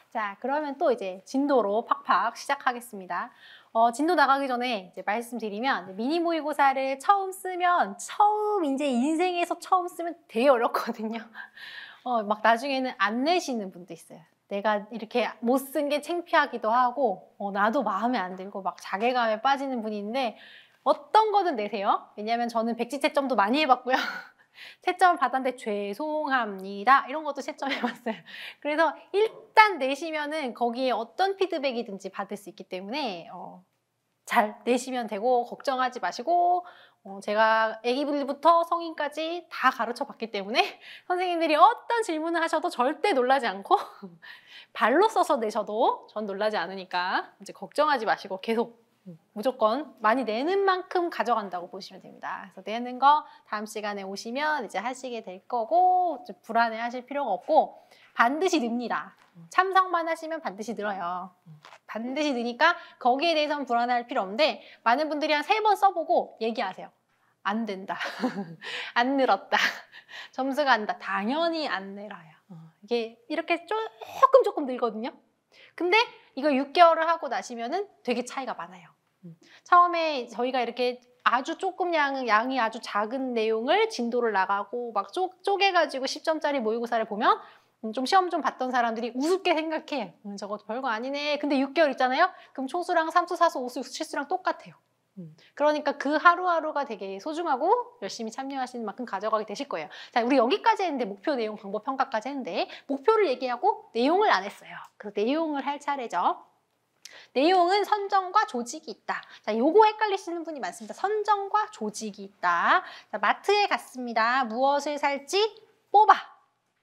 자, 그러면 또 이제 진도로 팍팍 시작하겠습니다. 진도 나가기 전에 이제 말씀드리면 미니 모의고사를 처음 쓰면 이제 인생에서 처음 쓰면 되게 어렵거든요. 막 나중에는 안 내시는 분도 있어요. 내가 이렇게 못 쓴 게 창피하기도 하고 나도 마음에 안 들고 막 자괴감에 빠지는 분이 있는데 어떤 거든 내세요. 왜냐하면 저는 백지 채점도 많이 해봤고요. 채점 받았는데 죄송합니다. 이런 것도 채점해봤어요. 그래서 일단 내시면은 거기에 어떤 피드백이든지 받을 수 있기 때문에 잘 내시면 되고 걱정하지 마시고 제가 아기분들부터 성인까지 다 가르쳐 봤기 때문에 선생님들이 어떤 질문을 하셔도 절대 놀라지 않고 발로 써서 내셔도 전 놀라지 않으니까 이제 걱정하지 마시고 계속 무조건 많이 내는 만큼 가져간다고 보시면 됩니다. 그래서 내는 거 다음 시간에 오시면 이제 하시게 될 거고 불안해 하실 필요가 없고 반드시 늡니다. 참석만 하시면 반드시 늘어요. 반드시 느니까 거기에 대해서는 불안할 필요 없는데 많은 분들이 한 3번 써보고 얘기하세요. 안 된다. 안 늘었다. 점수가 안 된다. 당연히 안 늘어요. 이게 이렇게 조금 늘거든요. 근데 이거 6개월을 하고 나시면은 되게 차이가 많아요. 처음에 저희가 이렇게 아주 조금 양이 아주 작은 내용을 진도를 나가고 막 쪼개가지고 10점짜리 모의고사를 보면 좀 시험 좀 봤던 사람들이 우습게 생각해. 저거 별거 아니네. 근데 6개월 있잖아요. 그럼 초수랑 3수, 4수, 5수, 6수, 7수랑 똑같아요. 그러니까 그 하루하루가 되게 소중하고 열심히 참여하시는 만큼 가져가게 되실 거예요. 자, 우리 여기까지 했는데 목표, 내용, 방법, 평가까지 했는데 목표를 얘기하고 내용을 안 했어요. 그래서 내용을 할 차례죠. 내용은 선정과 조직이 있다. 자, 요거 헷갈리시는 분이 많습니다. 선정과 조직이 있다. 자, 마트에 갔습니다. 무엇을 살지? 뽑아.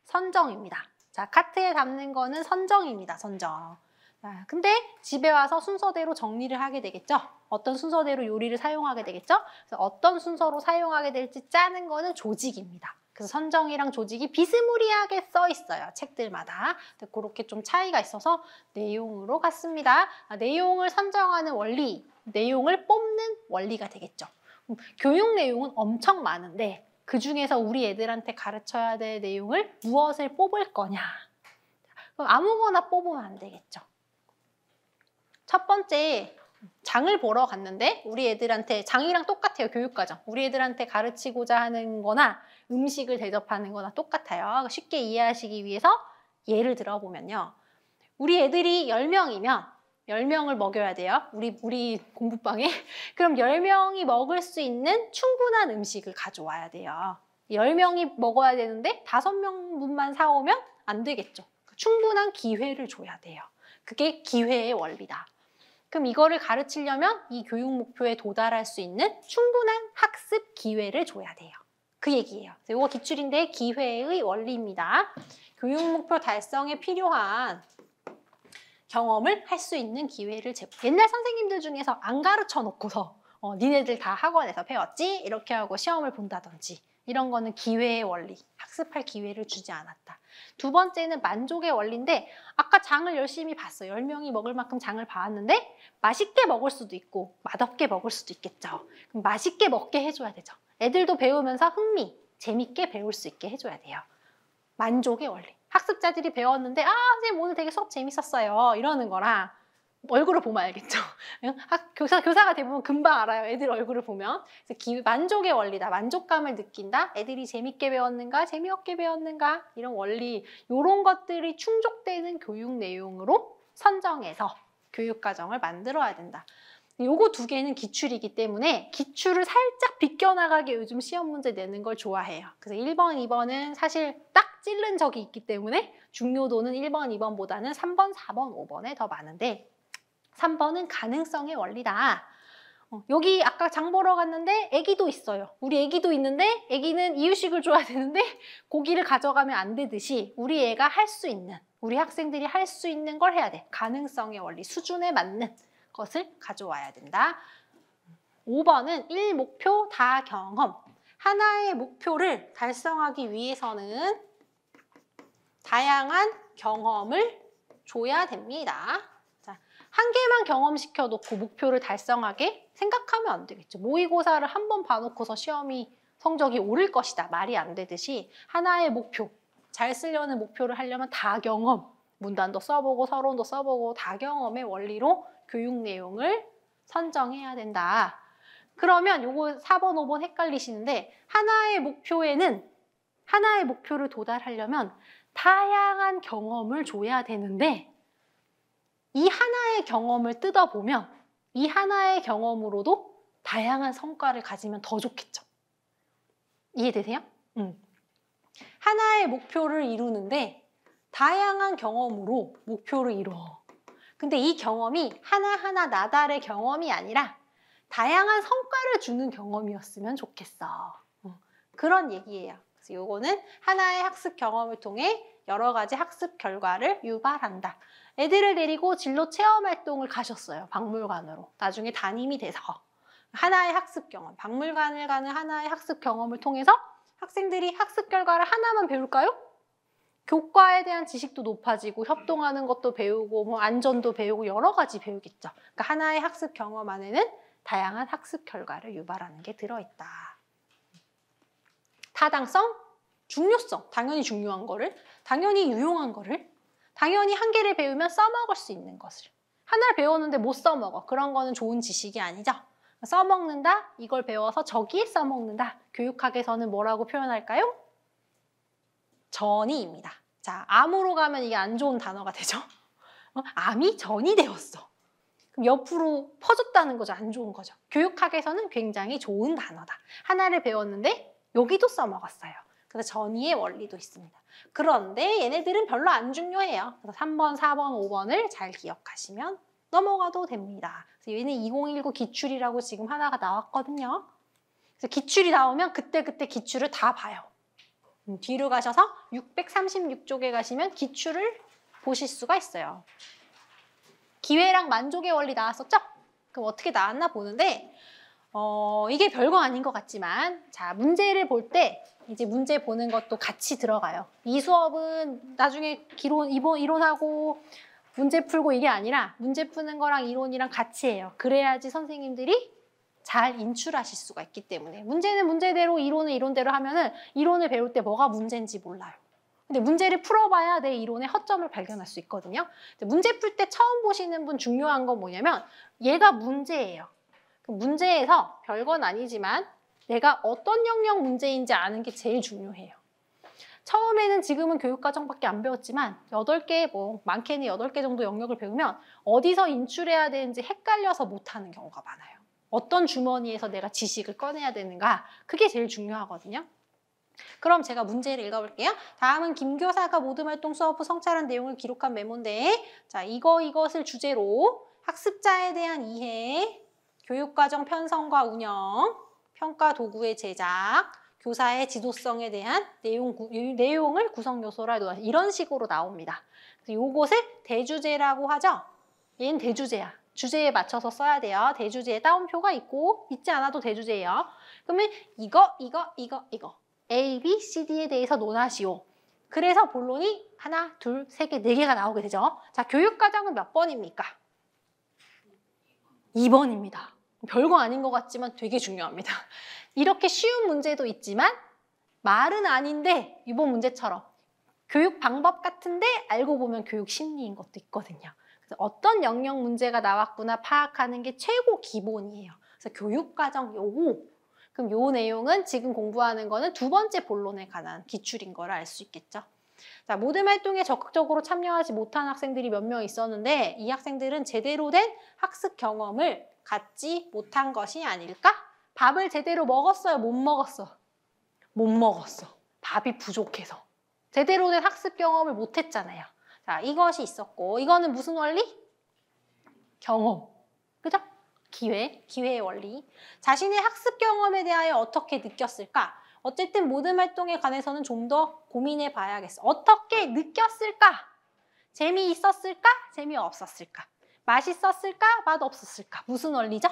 선정입니다. 자, 카트에 담는 거는 선정입니다. 선정. 자, 근데 집에 와서 순서대로 정리를 하게 되겠죠? 어떤 순서대로 요리를 사용하게 되겠죠? 그래서 어떤 순서로 사용하게 될지 짜는 거는 조직입니다. 그래서 선정이랑 조직이 비스무리하게 써 있어요. 책들마다. 그렇게 좀 차이가 있어서 내용으로 갔습니다. 내용을 선정하는 원리, 내용을 뽑는 원리가 되겠죠. 교육 내용은 엄청 많은데 그중에서 우리 애들한테 가르쳐야 될 내용을 무엇을 뽑을 거냐. 그럼 아무거나 뽑으면 안 되겠죠. 첫 번째, 장을 보러 갔는데 우리 애들한테 장이랑 똑같아요. 교육과정. 우리 애들한테 가르치고자 하는 거나 음식을 대접하는 거나 똑같아요. 쉽게 이해하시기 위해서 예를 들어보면요. 우리 애들이 10명이면 10명을 먹여야 돼요. 우리 공부방에. 그럼 10명이 먹을 수 있는 충분한 음식을 가져와야 돼요. 10명이 먹어야 되는데 5명분만 사오면 안 되겠죠. 충분한 기회를 줘야 돼요. 그게 기회의 원리다. 그럼 이거를 가르치려면 이 교육 목표에 도달할 수 있는 충분한 학습 기회를 줘야 돼요. 그 얘기예요. 이거 기출인데 기회의 원리입니다. 교육 목표 달성에 필요한 경험을 할 수 있는 기회를 옛날 선생님들 중에서 안 가르쳐 놓고서 니네들 다 학원에서 배웠지? 이렇게 하고 시험을 본다든지 이런 거는 기회의 원리, 학습할 기회를 주지 않았다. 두 번째는 만족의 원리인데 아까 장을 열심히 봤어요. 10명이 먹을 만큼 장을 봐왔는데 맛있게 먹을 수도 있고 맛없게 먹을 수도 있겠죠. 그럼 맛있게 먹게 해줘야 되죠. 애들도 배우면서 재밌게 배울 수 있게 해줘야 돼요. 만족의 원리. 학습자들이 배웠는데 선생님 오늘 되게 수업 재밌었어요. 이러는 거랑 얼굴을 보면 알겠죠. 교사가 대부분 금방 알아요. 애들 얼굴을 보면. 그래서 만족의 원리다. 만족감을 느낀다. 애들이 재밌게 배웠는가, 재미없게 배웠는가 이런 원리, 이런 것들이 충족되는 교육 내용으로 선정해서 교육과정을 만들어야 된다. 요거 두 개는 기출이기 때문에 기출을 살짝 비껴나가게 요즘 시험 문제 내는 걸 좋아해요. 그래서 1번, 2번은 사실 딱 찌른 적이 있기 때문에 중요도는 1번, 2번보다는 3번, 4번, 5번에 더 많은데 3번은 가능성의 원리다. 여기 아까 장 보러 갔는데 애기도 있어요. 우리 애기도 있는데 애기는 이유식을 줘야 되는데 고기를 가져가면 안 되듯이 우리 애가 할 수 있는, 우리 학생들이 할 수 있는 걸 해야 돼. 가능성의 원리, 수준에 맞는 것을 가져와야 된다. 5번은 1목표 다경험. 하나의 목표를 달성하기 위해서는 다양한 경험을 줘야 됩니다. 자, 한 개만 경험시켜놓고 목표를 달성하게 생각하면 안 되겠죠. 모의고사를 한 번 봐놓고서 시험이 성적이 오를 것이다. 말이 안 되듯이 하나의 목표, 잘 쓰려는 목표를 하려면 다경험, 문단도 써보고 서론도 써보고 다경험의 원리로 교육 내용을 선정해야 된다. 그러면 요거 4번, 5번 헷갈리시는데 하나의 목표를 도달하려면 다양한 경험을 줘야 되는데 이 하나의 경험을 뜯어보면 이 하나의 경험으로도 다양한 성과를 가지면 더 좋겠죠. 이해되세요? 하나의 목표를 이루는데 다양한 경험으로 목표를 이뤄. 근데 이 경험이 하나하나 나달의 경험이 아니라 다양한 성과를 주는 경험이었으면 좋겠어. 그런 얘기예요. 그래서 요거는 하나의 학습 경험을 통해 여러 가지 학습 결과를 유발한다. 애들을 데리고 진로 체험 활동을 가셨어요. 박물관으로. 나중에 담임이 돼서. 하나의 학습 경험, 박물관을 가는 하나의 학습 경험을 통해서 학생들이 학습 결과를 하나만 배울까요? 교과에 대한 지식도 높아지고 협동하는 것도 배우고 뭐 안전도 배우고 여러 가지 배우겠죠. 그러니까 하나의 학습 경험 안에는 다양한 학습 결과를 유발하는 게 들어있다. 타당성, 중요성, 당연히 중요한 거를, 당연히 유용한 거를, 당연히 한 개를 배우면 써먹을 수 있는 것을. 하나를 배웠는데 못 써먹어. 그런 거는 좋은 지식이 아니죠. 써먹는다, 이걸 배워서 저기에 써먹는다. 교육학에서는 뭐라고 표현할까요? 전이입니다. 자, 암으로 가면 이게 안 좋은 단어가 되죠. 암이 전이 되었어. 그럼 옆으로 퍼졌다는 거죠. 안 좋은 거죠. 교육학에서는 굉장히 좋은 단어다. 하나를 배웠는데 여기도 써먹었어요. 그래서 전이의 원리도 있습니다. 그런데 얘네들은 별로 안 중요해요. 그래서 3번, 4번, 5번을 잘 기억하시면 넘어가도 됩니다. 그래서 얘는 2019 기출이라고 지금 하나가 나왔거든요. 그래서 기출이 나오면 그때그때 기출을 다 봐요. 뒤로 가셔서 636쪽에 가시면 기출을 보실 수가 있어요. 기회랑 만족의 원리 나왔었죠? 그럼 어떻게 나왔나 보는데 이게 별거 아닌 것 같지만 자, 문제를 볼 때 이제 문제 보는 것도 같이 들어가요. 이 수업은 나중에 이론하고 문제 풀고 이게 아니라 문제 푸는 거랑 이론이랑 같이 해요. 그래야지 선생님들이 잘 인출하실 수가 있기 때문에 문제는 문제대로 이론은 이론대로 하면은 이론을 배울 때 뭐가 문제인지 몰라요. 근데 문제를 풀어봐야 내 이론의 허점을 발견할 수 있거든요. 문제 풀 때 처음 보시는 분 중요한 건 뭐냐면 얘가 문제예요. 그 문제에서 별건 아니지만 내가 어떤 영역 문제인지 아는 게 제일 중요해요. 처음에는 지금은 교육과정밖에 안 배웠지만 8개, 뭐 많게는 8개 정도 영역을 배우면 어디서 인출해야 되는지 헷갈려서 못하는 경우가 많아요. 어떤 주머니에서 내가 지식을 꺼내야 되는가 그게 제일 중요하거든요. 그럼 제가 문제를 읽어볼게요. 다음은 김 교사가 모든 활동 수업 후 성찰한 내용을 기록한 메모인데 자, 이것을 주제로 학습자에 대한 이해, 교육과정 편성과 운영, 평가 도구의 제작, 교사의 지도성에 대한 내용을 구성 요소로 이런 식으로 나옵니다. 이것을 대주제라고 하죠. 얘는 대주제야. 주제에 맞춰서 써야 돼요. 대주제에 따옴표가 있고 있지 않아도 대주제예요. 그러면 이거 A, B, C, D에 대해서 논하시오. 그래서 본론이 하나, 둘, 세 개, 네 개가 나오게 되죠. 자, 교육과정은 몇 번입니까? 2번입니다. 별거 아닌 것 같지만 되게 중요합니다. 이렇게 쉬운 문제도 있지만 말은 아닌데 이번 문제처럼 교육 방법 같은데 알고 보면 교육 심리인 것도 있거든요. 그래서 어떤 영역 문제가 나왔구나 파악하는 게 최고 기본이에요. 그래서 교육과정 요거. 그럼 요 내용은 지금 공부하는 거는 2번째 본론에 관한 기출인 걸 알 수 있겠죠. 자, 모든 활동에 적극적으로 참여하지 못한 학생들이 몇 명 있었는데 이 학생들은 제대로 된 학습 경험을 갖지 못한 것이 아닐까? 밥을 제대로 먹었어요? 못 먹었어? 못 먹었어. 밥이 부족해서. 제대로 된 학습 경험을 못 했잖아요. 자, 이것이 있었고 이거는 무슨 원리? 경험. 그죠? 기회의 원리. 자신의 학습 경험에 대하여 어떻게 느꼈을까? 어쨌든 모든 활동에 관해서는 좀 더 고민해 봐야겠어. 어떻게 느꼈을까? 재미있었을까? 재미없었을까? 맛있었을까? 맛없었을까? 무슨 원리죠?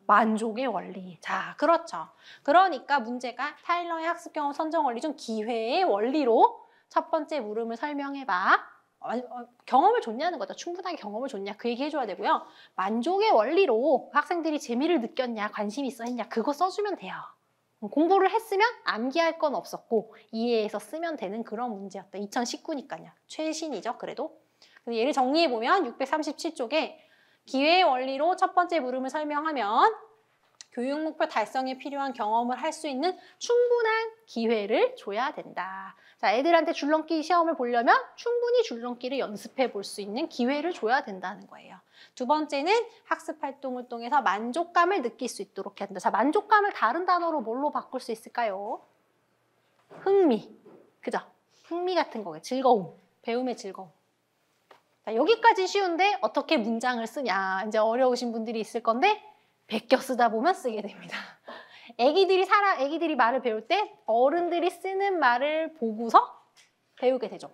만족의 원리. 자, 그렇죠. 그러니까 문제가 타일러의 학습 경험 선정 원리 중 기회의 원리로 첫 번째 물음을 설명해봐. 경험을 줬냐는 거죠. 충분하게 경험을 줬냐 그 얘기 해줘야 되고요. 만족의 원리로 학생들이 재미를 느꼈냐 관심이 있어 했냐 그거 써주면 돼요. 공부를 했으면 암기할 건 없었고 이해해서 쓰면 되는 그런 문제였다. 2019니까요. 최신이죠. 그래도 얘를 정리해보면 637쪽에 기회의 원리로 첫 번째 물음을 설명하면 교육 목표 달성에 필요한 경험을 할 수 있는 충분한 기회를 줘야 된다. 자, 애들한테 줄넘기 시험을 보려면 충분히 줄넘기를 연습해 볼 수 있는 기회를 줘야 된다는 거예요. 두 번째는 학습 활동을 통해서 만족감을 느낄 수 있도록 해야 된다. 자, 만족감을 다른 단어로 뭘로 바꿀 수 있을까요? 흥미. 그죠? 흥미 같은 거예요. 즐거움. 배움의 즐거움. 자, 여기까지 쉬운데 어떻게 문장을 쓰냐. 이제 어려우신 분들이 있을 건데 베껴 쓰다 보면 쓰게 됩니다. 애기들이 말을 배울 때 어른들이 쓰는 말을 보고서 배우게 되죠.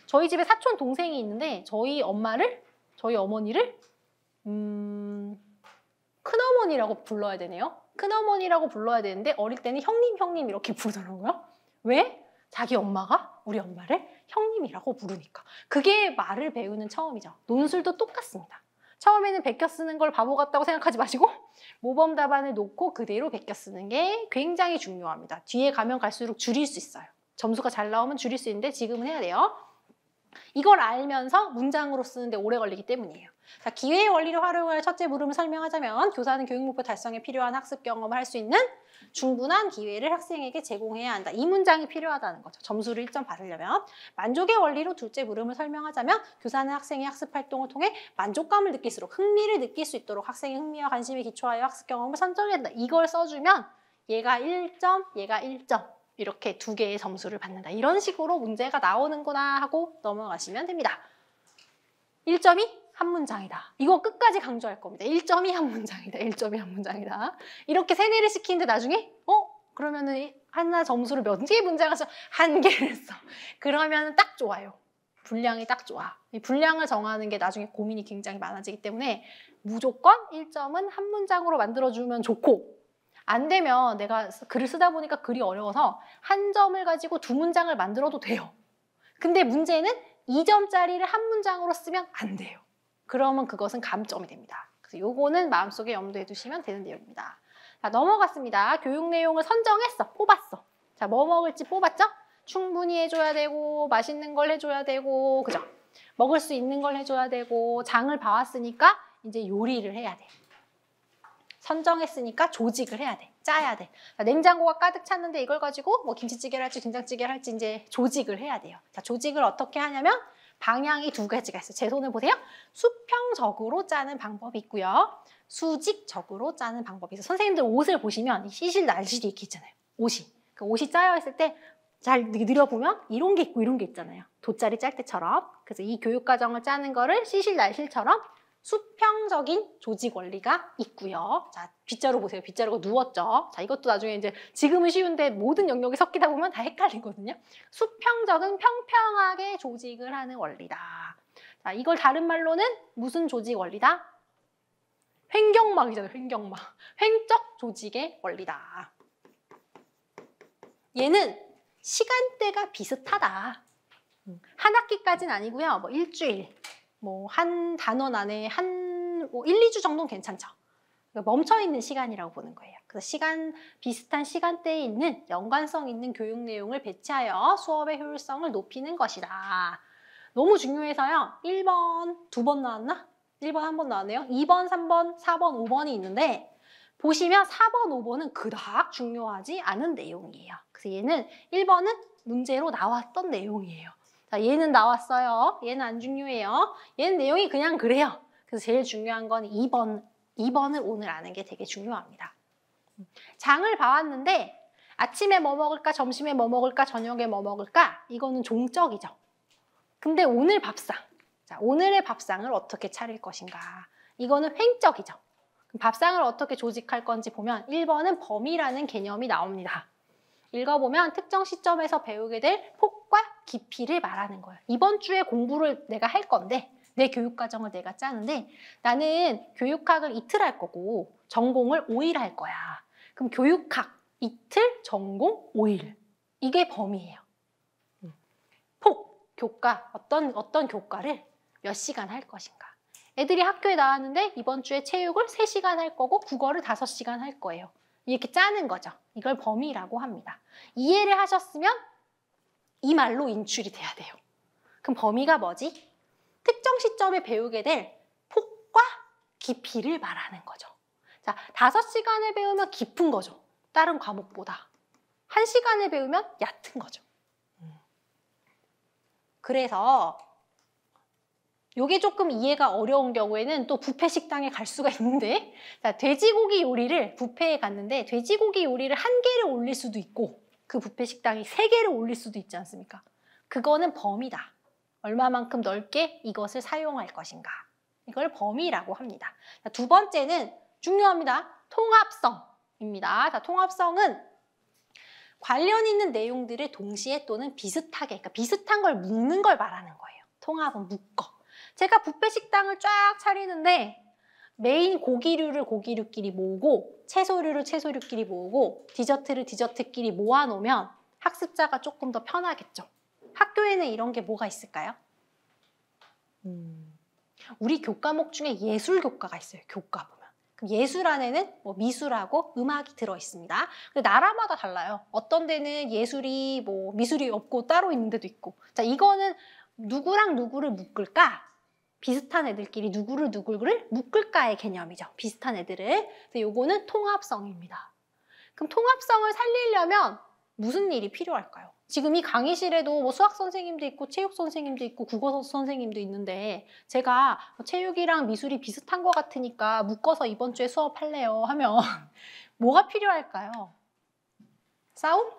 저희 집에 사촌 동생이 있는데 저희 어머니를 큰어머니라고 불러야 되네요. 큰어머니라고 불러야 되는데 어릴 때는 형님 이렇게 부르더라고요. 왜? 자기 엄마가 우리 엄마를 형님이라고 부르니까. 그게 말을 배우는 처음이죠. 논술도 똑같습니다. 처음에는 베껴 쓰는 걸 바보 같다고 생각하지 마시고 모범 답안을 놓고 그대로 베껴 쓰는 게 굉장히 중요합니다. 뒤에 가면 갈수록 줄일 수 있어요. 점수가 잘 나오면 줄일 수 있는데 지금은 해야 돼요. 이걸 알면서 문장으로 쓰는데 오래 걸리기 때문이에요. 자, 기회의 원리를 활용할 첫째 물음을 설명하자면 교사는 교육 목표 달성에 필요한 학습 경험을 할 수 있는 충분한 기회를 학생에게 제공해야 한다. 이 문장이 필요하다는 거죠. 점수를 1점 받으려면. 만족의 원리로 둘째 물음을 설명하자면 교사는 학생의 학습 활동을 통해 만족감을 느낄수록 흥미를 느낄 수 있도록 학생의 흥미와 관심에 기초하여 학습 경험을 선정한다. 이걸 써주면 얘가 1점, 얘가 1점. 이렇게 두 개의 점수를 받는다. 이런 식으로 문제가 나오는구나 하고 넘어가시면 됩니다. 1점이 한 문장이다. 이거 끝까지 강조할 겁니다. 1점이 한 문장이다. 1점이 한 문장이다. 이렇게 세뇌를 시키는데 나중에 그러면은 하나 점수를 몇 개의 문장을 써? 한 개를 써. 그러면 딱 좋아요. 분량이 딱 좋아. 이 분량을 정하는 게 나중에 고민이 굉장히 많아지기 때문에 무조건 1점은 한 문장으로 만들어주면 좋고 안 되면 내가 글을 쓰다 보니까 글이 어려워서 한 점을 가지고 두 문장을 만들어도 돼요. 근데 문제는 2점짜리를 한 문장으로 쓰면 안 돼요. 그러면 그것은 감점이 됩니다. 그래서 요거는 마음속에 염두에 두시면 되는 내용입니다. 자, 넘어갔습니다. 교육 내용을 선정했어. 뽑았어. 자, 뭐 먹을지 뽑았죠? 충분히 해줘야 되고 맛있는 걸 해줘야 되고 그죠? 먹을 수 있는 걸 해줘야 되고 장을 봐왔으니까 이제 요리를 해야 돼. 선정했으니까 조직을 해야 돼. 짜야 돼. 자, 냉장고가 가득 찼는데 이걸 가지고 뭐 김치찌개를 할지 된장찌개를 할지 이제 조직을 해야 돼요. 자, 조직을 어떻게 하냐면 방향이 두 가지가 있어요. 제 손을 보세요. 수평적으로 짜는 방법이 있고요. 수직적으로 짜는 방법이 있어요. 선생님들 옷을 보시면 시실 날실이 이렇게 있잖아요. 옷이. 그 옷이 짜여 있을 때 잘 늘어보면 이런 게 있고 이런 게 있잖아요. 돗자리 짤 때처럼. 그래서 이 교육과정을 짜는 거를 시실 날실처럼 수평적인 조직 원리가 있고요. 자, 빗자루 보세요. 빗자루가 누웠죠. 자, 이것도 나중에 이제 지금은 쉬운데 모든 영역이 섞이다 보면 다 헷갈리거든요. 수평적은 평평하게 조직을 하는 원리다. 자, 이걸 다른 말로는 무슨 조직 원리다? 횡격막이잖아요. 횡격막. 횡적 조직의 원리다. 얘는 시간대가 비슷하다. 한 학기까지는 아니고요. 뭐 일주일. 뭐 한 단원 안에 뭐 1, 2주 정도는 괜찮죠. 멈춰있는 시간이라고 보는 거예요. 그래서 비슷한 시간대에 있는 연관성 있는 교육 내용을 배치하여 수업의 효율성을 높이는 것이다. 너무 중요해서요. 1번, 2번 나왔나? 1번 1번 나왔네요. 2번, 3번, 4번, 5번이 있는데 보시면 4번, 5번은 그닥 중요하지 않은 내용이에요. 그래서 얘는 1번은 문제로 나왔던 내용이에요. 자, 얘는 나왔어요. 얘는 안 중요해요. 얘는 내용이 그냥 그래요. 그래서 제일 중요한 건 2번을 오늘 아는 게 되게 중요합니다. 장을 봐왔는데 아침에 뭐 먹을까, 점심에 뭐 먹을까, 저녁에 뭐 먹을까? 이거는 종적이죠. 근데 오늘 밥상. 자, 오늘의 밥상을 어떻게 차릴 것인가? 이거는 횡적이죠. 그럼 밥상을 어떻게 조직할 건지 보면 1번은 범위라는 개념이 나옵니다. 읽어보면 특정 시점에서 배우게 될 폭과 깊이를 말하는 거예요. 이번 주에 공부를 내가 할 건데 내 교육과정을 내가 짜는데 나는 교육학을 이틀 할 거고 전공을 5일 할 거야. 그럼 교육학 이틀, 전공 5일. 이게 범위예요. 폭, 교과, 어떤 교과를 몇 시간 할 것인가. 애들이 학교에 나왔는데 이번 주에 체육을 3시간 할 거고 국어를 5시간 할 거예요. 이렇게 짜는 거죠. 이걸 범위라고 합니다. 이해를 하셨으면 이 말로 인출이 돼야 돼요. 그럼 범위가 뭐지? 특정 시점에 배우게 될 폭과 깊이를 말하는 거죠. 자, 5시간을 배우면 깊은 거죠. 다른 과목보다. 1시간을 배우면 얕은 거죠. 그래서 요게 조금 이해가 어려운 경우에는 또 뷔페 식당에 갈 수가 있는데, 자, 돼지고기 요리를 뷔페에 갔는데 돼지고기 요리를 1개를 올릴 수도 있고 그 뷔페 식당이 3개를 올릴 수도 있지 않습니까? 그거는 범위다. 얼마만큼 넓게 이것을 사용할 것인가. 이걸 범위라고 합니다. 자, 두 번째는 중요합니다. 통합성입니다. 자, 통합성은 관련 있는 내용들을 동시에 또는 비슷하게, 그러니까 비슷한 걸 묶는 걸 말하는 거예요. 통합은 묶어. 제가 뷔페 식당을 쫙 차리는데 메인 고기류를 고기류끼리 모으고 채소류를 채소류끼리 모으고 디저트를 디저트끼리 모아놓으면 학습자가 조금 더 편하겠죠. 학교에는 이런 게 뭐가 있을까요? 우리 교과목 중에 예술 교과가 있어요. 교과 보면. 그럼 예술 안에는 뭐 미술하고 음악이 들어있습니다. 근데 나라마다 달라요. 어떤 데는 예술이 뭐 미술이 없고 따로 있는 데도 있고. 자, 이거는 누구랑 누구를 묶을까? 비슷한 애들끼리 누구를 묶을까의 개념이죠. 비슷한 애들을. 그래서 요거는 통합성입니다. 그럼 통합성을 살리려면 무슨 일이 필요할까요? 지금 이 강의실에도 뭐 수학 선생님도 있고 체육 선생님도 있고 국어 선생님도 있는데 제가 체육이랑 미술이 비슷한 것 같으니까 묶어서 이번 주에 수업할래요 하면 뭐가 필요할까요? 싸움?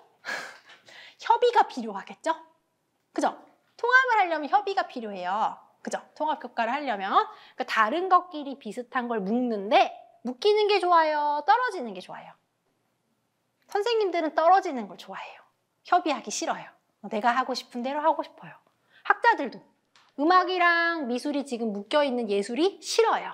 협의가 필요하겠죠? 그죠? 통합을 하려면 협의가 필요해요. 그죠? 통합 교과를 하려면. 그러니까 다른 것끼리 비슷한 걸 묶는데 묶이는 게 좋아요? 떨어지는 게 좋아요? 선생님들은 떨어지는 걸 좋아해요. 협의하기 싫어요. 내가 하고 싶은 대로 하고 싶어요. 학자들도 음악이랑 미술이 지금 묶여있는 예술이 싫어요.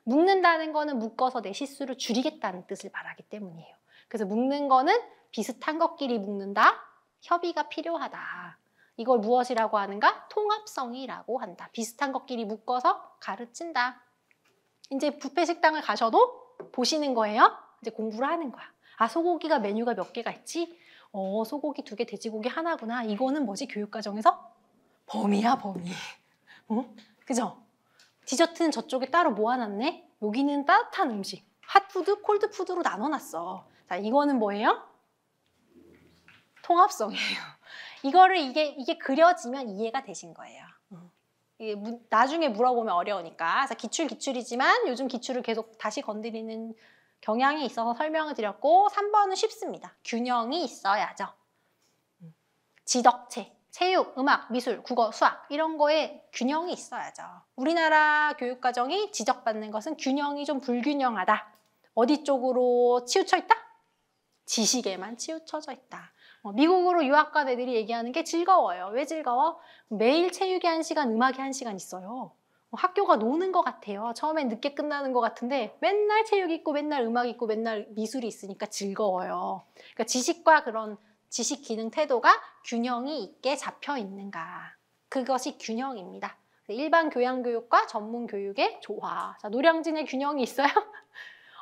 묶는다는 거는 묶어서 내 실수를 줄이겠다는 뜻을 말하기 때문이에요. 그래서 묶는 거는 비슷한 것끼리 묶는다. 협의가 필요하다. 이걸 무엇이라고 하는가? 통합성이라고 한다. 비슷한 것끼리 묶어서 가르친다. 이제 뷔페 식당을 가셔도 보시는 거예요. 이제 공부를 하는 거야. 아, 소고기가 메뉴가 몇 개가 있지? 소고기 2개, 돼지고기 하나구나. 이거는 뭐지? 교육과정에서? 범위야, 범위. 그죠? 디저트는 저쪽에 따로 모아놨네? 여기는 따뜻한 음식. 핫푸드, 콜드푸드로 나눠놨어. 자, 이거는 뭐예요? 통합성이에요. 이거를 이게 그려지면 이해가 되신 거예요. 이게 나중에 물어보면 어려우니까. 그래서 기출이지만 요즘 기출을 계속 다시 건드리는 경향이 있어서 설명을 드렸고 3번은 쉽습니다. 균형이 있어야죠. 지덕체, 체육, 음악, 미술, 국어, 수학 이런 거에 균형이 있어야죠. 우리나라 교육과정이 지적받는 것은 균형이 좀 불균형하다. 어디 쪽으로 치우쳐 있다? 지식에만 치우쳐져 있다. 미국으로 유학 간 애들이 얘기하는 게 즐거워요. 왜 즐거워? 매일 체육이 1시간, 음악이 1시간 있어요. 학교가 노는 것 같아요. 처음엔 늦게 끝나는 것 같은데 맨날 체육 있고 맨날 음악 있고 맨날 미술이 있으니까 즐거워요. 그러니까 지식과 그런 지식 기능 태도가 균형이 있게 잡혀 있는가. 그것이 균형입니다. 일반 교양교육과 전문교육의 조화. 자, 노량진에 균형이 있어요?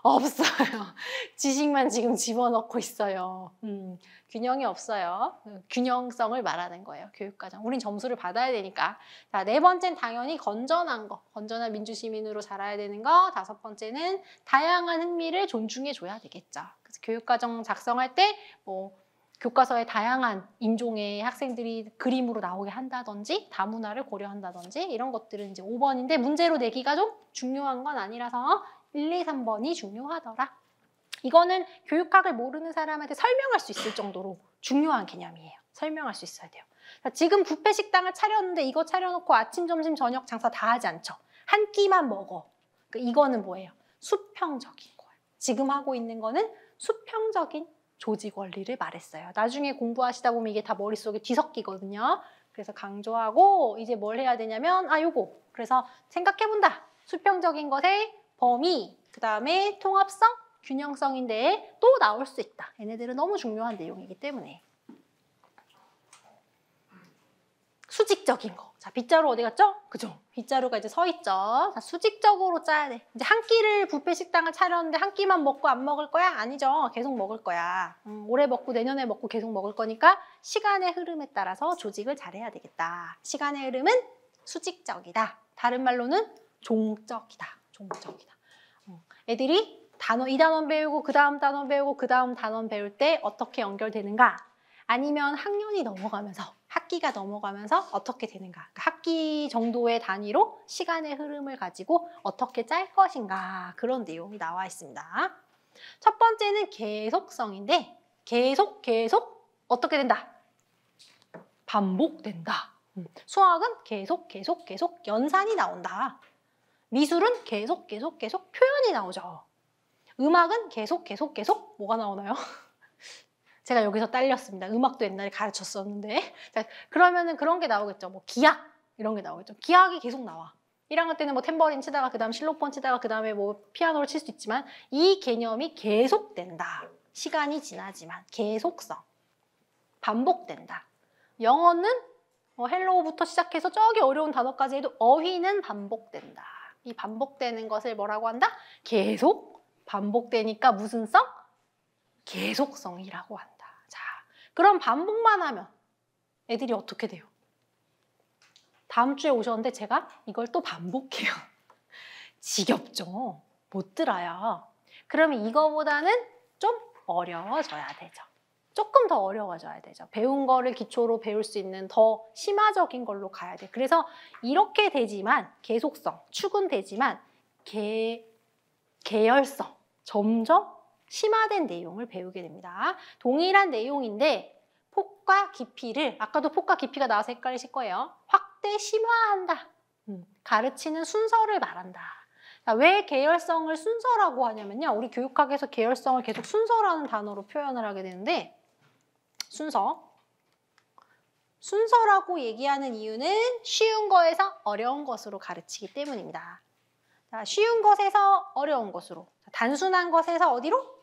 없어요. 지식만 지금 집어넣고 있어요. 균형이 없어요. 균형성을 말하는 거예요. 교육과정. 우린 점수를 받아야 되니까. 자, 4번째는 당연히 건전한 거. 건전한 민주시민으로 자라야 되는 거. 5번째는 다양한 흥미를 존중해줘야 되겠죠. 그래서 교육과정 작성할 때 뭐 교과서에 다양한 인종의 학생들이 그림으로 나오게 한다든지 다문화를 고려한다든지 이런 것들은 이제 5번인데 문제로 내기가 좀 중요한 건 아니라서 1, 2, 3번이 중요하더라. 이거는 교육학을 모르는 사람한테 설명할 수 있을 정도로 중요한 개념이에요. 설명할 수 있어야 돼요. 지금 뷔페 식당을 차렸는데 이거 차려놓고 아침, 점심, 저녁 장사 다 하지 않죠. 한 끼만 먹어. 그러니까 이거는 뭐예요? 수평적인 거예요. 지금 하고 있는 거는 수평적인 조직 원리를 말했어요. 나중에 공부하시다 보면 이게 다 머릿속에 뒤섞이거든요. 그래서 강조하고 이제 뭘 해야 되냐면 요거. 그래서 생각해본다. 수평적인 것의 범위, 그 다음에 통합성, 균형성인데 또 나올 수 있다. 얘네들은 너무 중요한 내용이기 때문에. 수직적인 거. 자, 빗자루 어디 갔죠? 그죠? 빗자루가 이제 서 있죠. 자, 수직적으로 짜야 돼. 이제 한 끼를 뷔페 식당을 차렸는데 한 끼만 먹고 안 먹을 거야? 아니죠. 계속 먹을 거야. 올해 먹고 내년에 먹고 계속 먹을 거니까 시간의 흐름에 따라서 조직을 잘해야 되겠다. 시간의 흐름은 수직적이다. 다른 말로는 종적이다. 종적이다. 애들이 이 단원 배우고 그 다음 단원 배우고 그 다음 단원 배울 때 어떻게 연결되는가? 아니면 학년이 넘어가면서 학기가 넘어가면서 어떻게 되는가? 그러니까 학기 정도의 단위로 시간의 흐름을 가지고 어떻게 짤 것인가? 그런 내용이 나와 있습니다. 첫 번째는 계속성인데 계속 어떻게 된다? 반복된다. 수학은 계속 연산이 나온다. 미술은 계속 표현이 나오죠. 음악은 계속 뭐가 나오나요? 제가 여기서 딸렸습니다. 음악도 옛날에 가르쳤었는데. 자, 그러면은 그런 게 나오겠죠. 뭐 기악 이런 게 나오겠죠. 기악이 계속 나와. 1학년 때는 뭐 탬버린 치다가 그다음 실로폰 치다가 그다음에 뭐 피아노를 칠 수 있지만 이 개념이 계속된다. 시간이 지나지만 계속성. 반복된다. 영어는 헬로우부터 시작해서 저기 어려운 단어까지 해도 어휘는 반복된다. 이 반복되는 것을 뭐라고 한다? 계속 반복되니까 무슨 성? 계속성이라고 한다. 자, 그럼 반복만 하면 애들이 어떻게 돼요? 다음 주에 오셨는데 제가 이걸 또 반복해요. 지겹죠? 못 들어요. 그러면 이거보다는 좀 어려워져야 되죠. 조금 더 어려워져야 되죠. 배운 거를 기초로 배울 수 있는 더 심화적인 걸로 가야 돼. 그래서 이렇게 되지만 계속성, 축은 되지만 계열성, 점점 심화된 내용을 배우게 됩니다. 동일한 내용인데 폭과 깊이를, 아까도 폭과 깊이가 나와서 헷갈리실 거예요. 확대 심화한다. 가르치는 순서를 말한다. 왜 계열성을 순서라고 하냐면요. 우리 교육학에서 계열성을 계속 순서라는 단어로 표현을 하게 되는데 순서라고 얘기하는 이유는 쉬운 거에서 어려운 것으로 가르치기 때문입니다. 자, 쉬운 것에서 어려운 것으로, 단순한 것에서 어디로?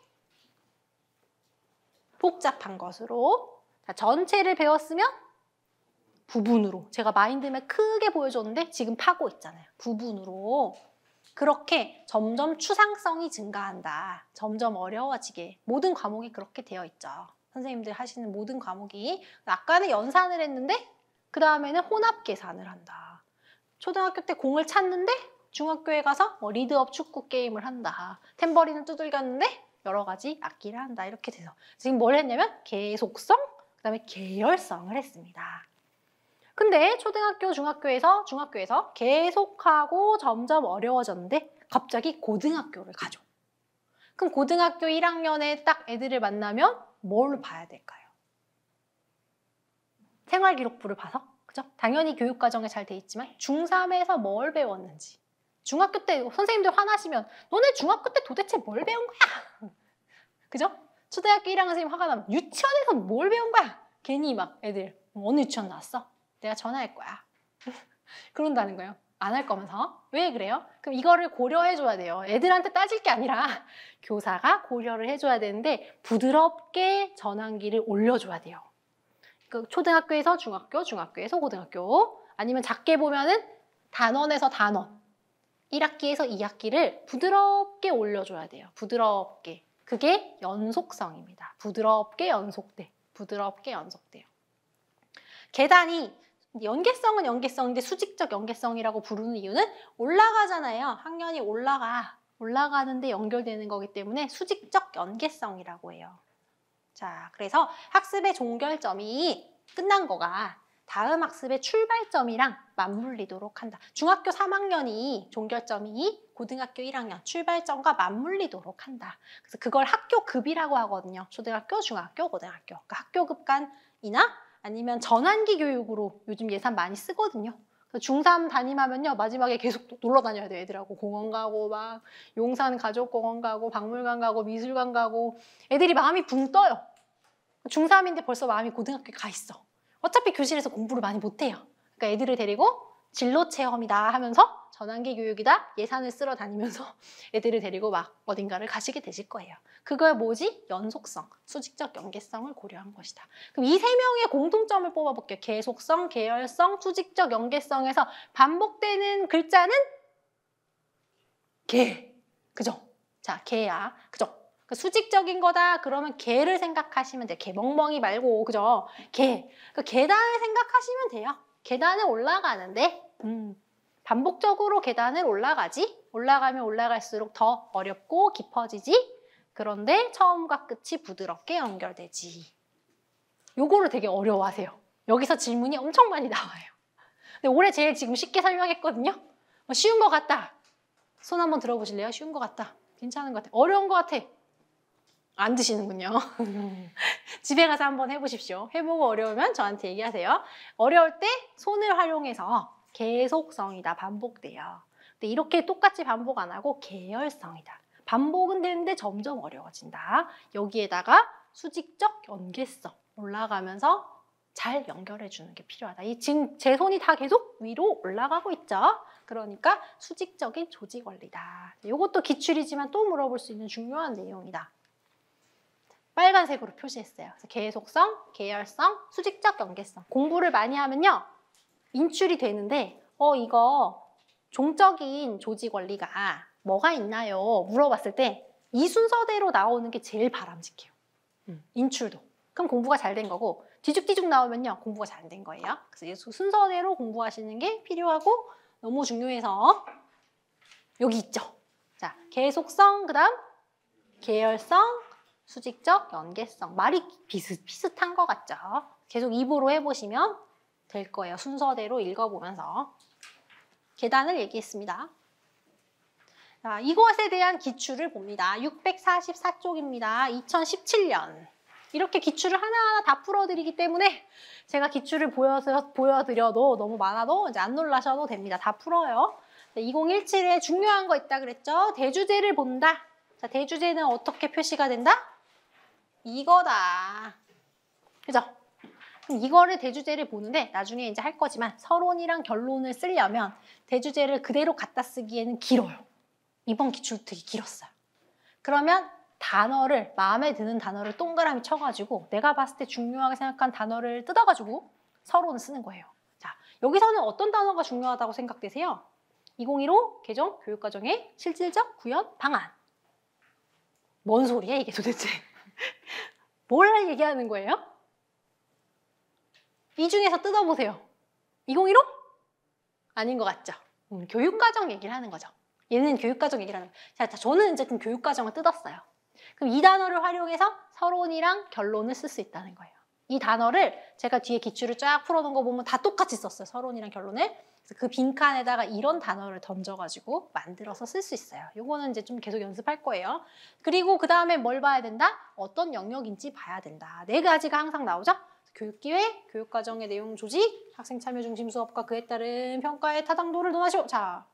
복잡한 것으로. 자, 전체를 배웠으면 부분으로. 제가 마인드맵 크게 보여줬는데 지금 파고 있잖아요. 부분으로. 그렇게 점점 추상성이 증가한다. 점점 어려워지게. 모든 과목이 그렇게 되어 있죠. 선생님들 하시는 모든 과목이. 아까는 연산을 했는데 그 다음에는 혼합 계산을 한다. 초등학교 때 공을 찾는데 중학교에 가서 뭐 리드업 축구 게임을 한다. 탬버린을 두들겼는데 여러 가지 악기를 한다. 이렇게 돼서 지금 뭘 했냐면 계속성, 그 다음에 계열성을 했습니다. 근데 초등학교, 중학교에서 계속하고 점점 어려워졌는데 갑자기 고등학교를 가죠. 그럼 고등학교 1학년에 딱 애들을 만나면 뭘 봐야 될까요? 생활기록부를 봐서, 그죠? 당연히 교육과정에 잘 돼 있지만 중3에서 뭘 배웠는지. 중학교 때 선생님들 화나시면 너네 중학교 때 도대체 뭘 배운 거야? 그죠? 초등학교 1학년 선생님 화가 나면 유치원에서 뭘 배운 거야? 괜히 막 애들 어느 유치원 나왔어? 내가 전화할 거야. 그런다는 거예요. 안 할 거면서. 왜 그래요? 그럼 이거를 고려해줘야 돼요. 애들한테 따질 게 아니라 교사가 고려를 해줘야 되는데 부드럽게 전환기를 올려줘야 돼요. 그 초등학교에서 중학교, 중학교에서 고등학교, 아니면 작게 보면은 단원에서 단원, 1학기에서 2학기를 부드럽게 올려줘야 돼요. 부드럽게. 그게 연속성입니다. 부드럽게 연속돼. 부드럽게 연속돼요. 계단이 연계성은 연계성인데 수직적 연계성이라고 부르는 이유는 올라가잖아요. 학년이 올라가는데 연결되는 거기 때문에 수직적 연계성이라고 해요. 자, 그래서 학습의 종결점이 끝난 거가 다음 학습의 출발점이랑 맞물리도록 한다. 중학교 3학년이 종결점이 고등학교 1학년 출발점과 맞물리도록 한다. 그래서 그걸 학교급이라고 하거든요. 초등학교, 중학교, 고등학교. 그러니까 학교급 간이나 아니면 전환기 교육으로 요즘 예산 많이 쓰거든요. 중3 담임하면요. 마지막에 계속 놀러 다녀야 돼요. 애들하고 공원 가고 막 용산 가족공원 가고 박물관 가고 미술관 가고 애들이 마음이 붕 떠요. 중3인데 벌써 마음이 고등학교에 가 있어. 어차피 교실에서 공부를 많이 못해요. 그러니까 애들을 데리고 진로 체험이다 하면서 전환기 교육이다 예산을 쓸어 다니면서 애들을 데리고 막 어딘가를 가시게 되실 거예요. 그거야 뭐지? 연속성, 수직적 연계성을 고려한 것이다. 그럼 이 세 명의 공통점을 뽑아볼게요. 계속성, 계열성, 수직적 연계성에서 반복되는 글자는 개. 그죠? 자, 개야. 그죠? 수직적인 거다 그러면 개를 생각하시면 돼요. 개 멍멍이 말고 그죠? 개. 그 계단을 생각하시면 돼요. 계단을 올라가는데 반복적으로 계단을 올라가지. 올라가면 올라갈수록 더 어렵고 깊어지지. 그런데 처음과 끝이 부드럽게 연결되지. 요거를 되게 어려워하세요. 여기서 질문이 엄청 많이 나와요. 근데 올해 제일 지금 쉽게 설명했거든요. 쉬운 것 같다. 손 한번 들어보실래요? 쉬운 것 같다. 괜찮은 것 같아. 어려운 것 같아. 안 드시는군요. 집에 가서 한번 해보십시오. 해보고 어려우면 저한테 얘기하세요. 어려울 때 손을 활용해서 계속성이다. 반복돼요. 근데 이렇게 똑같이 반복 안 하고 계열성이다. 반복은 되는데 점점 어려워진다. 여기에다가 수직적 연계성 올라가면서 잘 연결해 주는 게 필요하다. 지금 제 손이 다 계속 위로 올라가고 있죠. 그러니까 수직적인 조직 원리다. 이것도 기출이지만 또 물어볼 수 있는 중요한 내용이다. 빨간색으로 표시했어요. 그래서 계속성, 계열성, 수직적 연계성. 공부를 많이 하면요. 인출이 되는데 이거 종적인 조직 원리가 뭐가 있나요? 물어봤을 때 이 순서대로 나오는 게 제일 바람직해요. 인출도. 그럼 공부가 잘 된 거고 뒤죽뒤죽 나오면요. 공부가 잘 안 된 거예요. 그래서 순서대로 공부하시는 게 필요하고 너무 중요해서 여기 있죠. 자, 계속성, 그 다음 계열성, 수직적 연계성. 말이 비슷한 것 같죠? 계속 입으로 해보시면 될 거예요. 순서대로 읽어보면서. 계단을 얘기했습니다. 자, 이것에 대한 기출을 봅니다. 644쪽입니다. 2017년. 이렇게 기출을 하나하나 다 풀어드리기 때문에 제가 기출을 보여드려도 너무 많아도 이제 안 놀라셔도 됩니다. 다 풀어요. 2017에 중요한 거 있다 그랬죠? 대주제를 본다. 자, 대주제는 어떻게 표시가 된다? 이거다. 그죠? 그럼 이거를 대주제를 보는데 나중에 이제 할 거지만 서론이랑 결론을 쓰려면 대주제를 그대로 갖다 쓰기에는 길어요. 이번 기출 되게 길었어요. 그러면 단어를, 마음에 드는 단어를 동그라미 쳐가지고 내가 봤을 때 중요하게 생각한 단어를 뜯어가지고 서론을 쓰는 거예요. 자, 여기서는 어떤 단어가 중요하다고 생각되세요? 2015 개정 교육과정의 실질적 구현 방안. 뭔 소리야 이게 도대체? 뭘 얘기하는 거예요? 이 중에서 뜯어보세요. 2015? 아닌 것 같죠? 교육과정 얘기를 하는 거죠. 얘는 교육과정 얘기를 하는 거예요. 자, 저는 어쨌든 교육과정을 뜯었어요. 그럼 이 단어를 활용해서 서론이랑 결론을 쓸 수 있다는 거예요. 이 단어를 제가 뒤에 기출을 쫙 풀어놓은 거 보면 다 똑같이 썼어요. 서론이랑 결론을. 그래서 그 빈칸에다가 이런 단어를 던져가지고 만들어서 쓸 수 있어요. 요거는 이제 좀 계속 연습할 거예요. 그리고 그 다음에 뭘 봐야 된다? 어떤 영역인지 봐야 된다. 4가지가 항상 나오죠? 교육기획, 교육과정의 내용 조직, 학생 참여 중심 수업과 그에 따른 평가의 타당도를 논하시오. 자,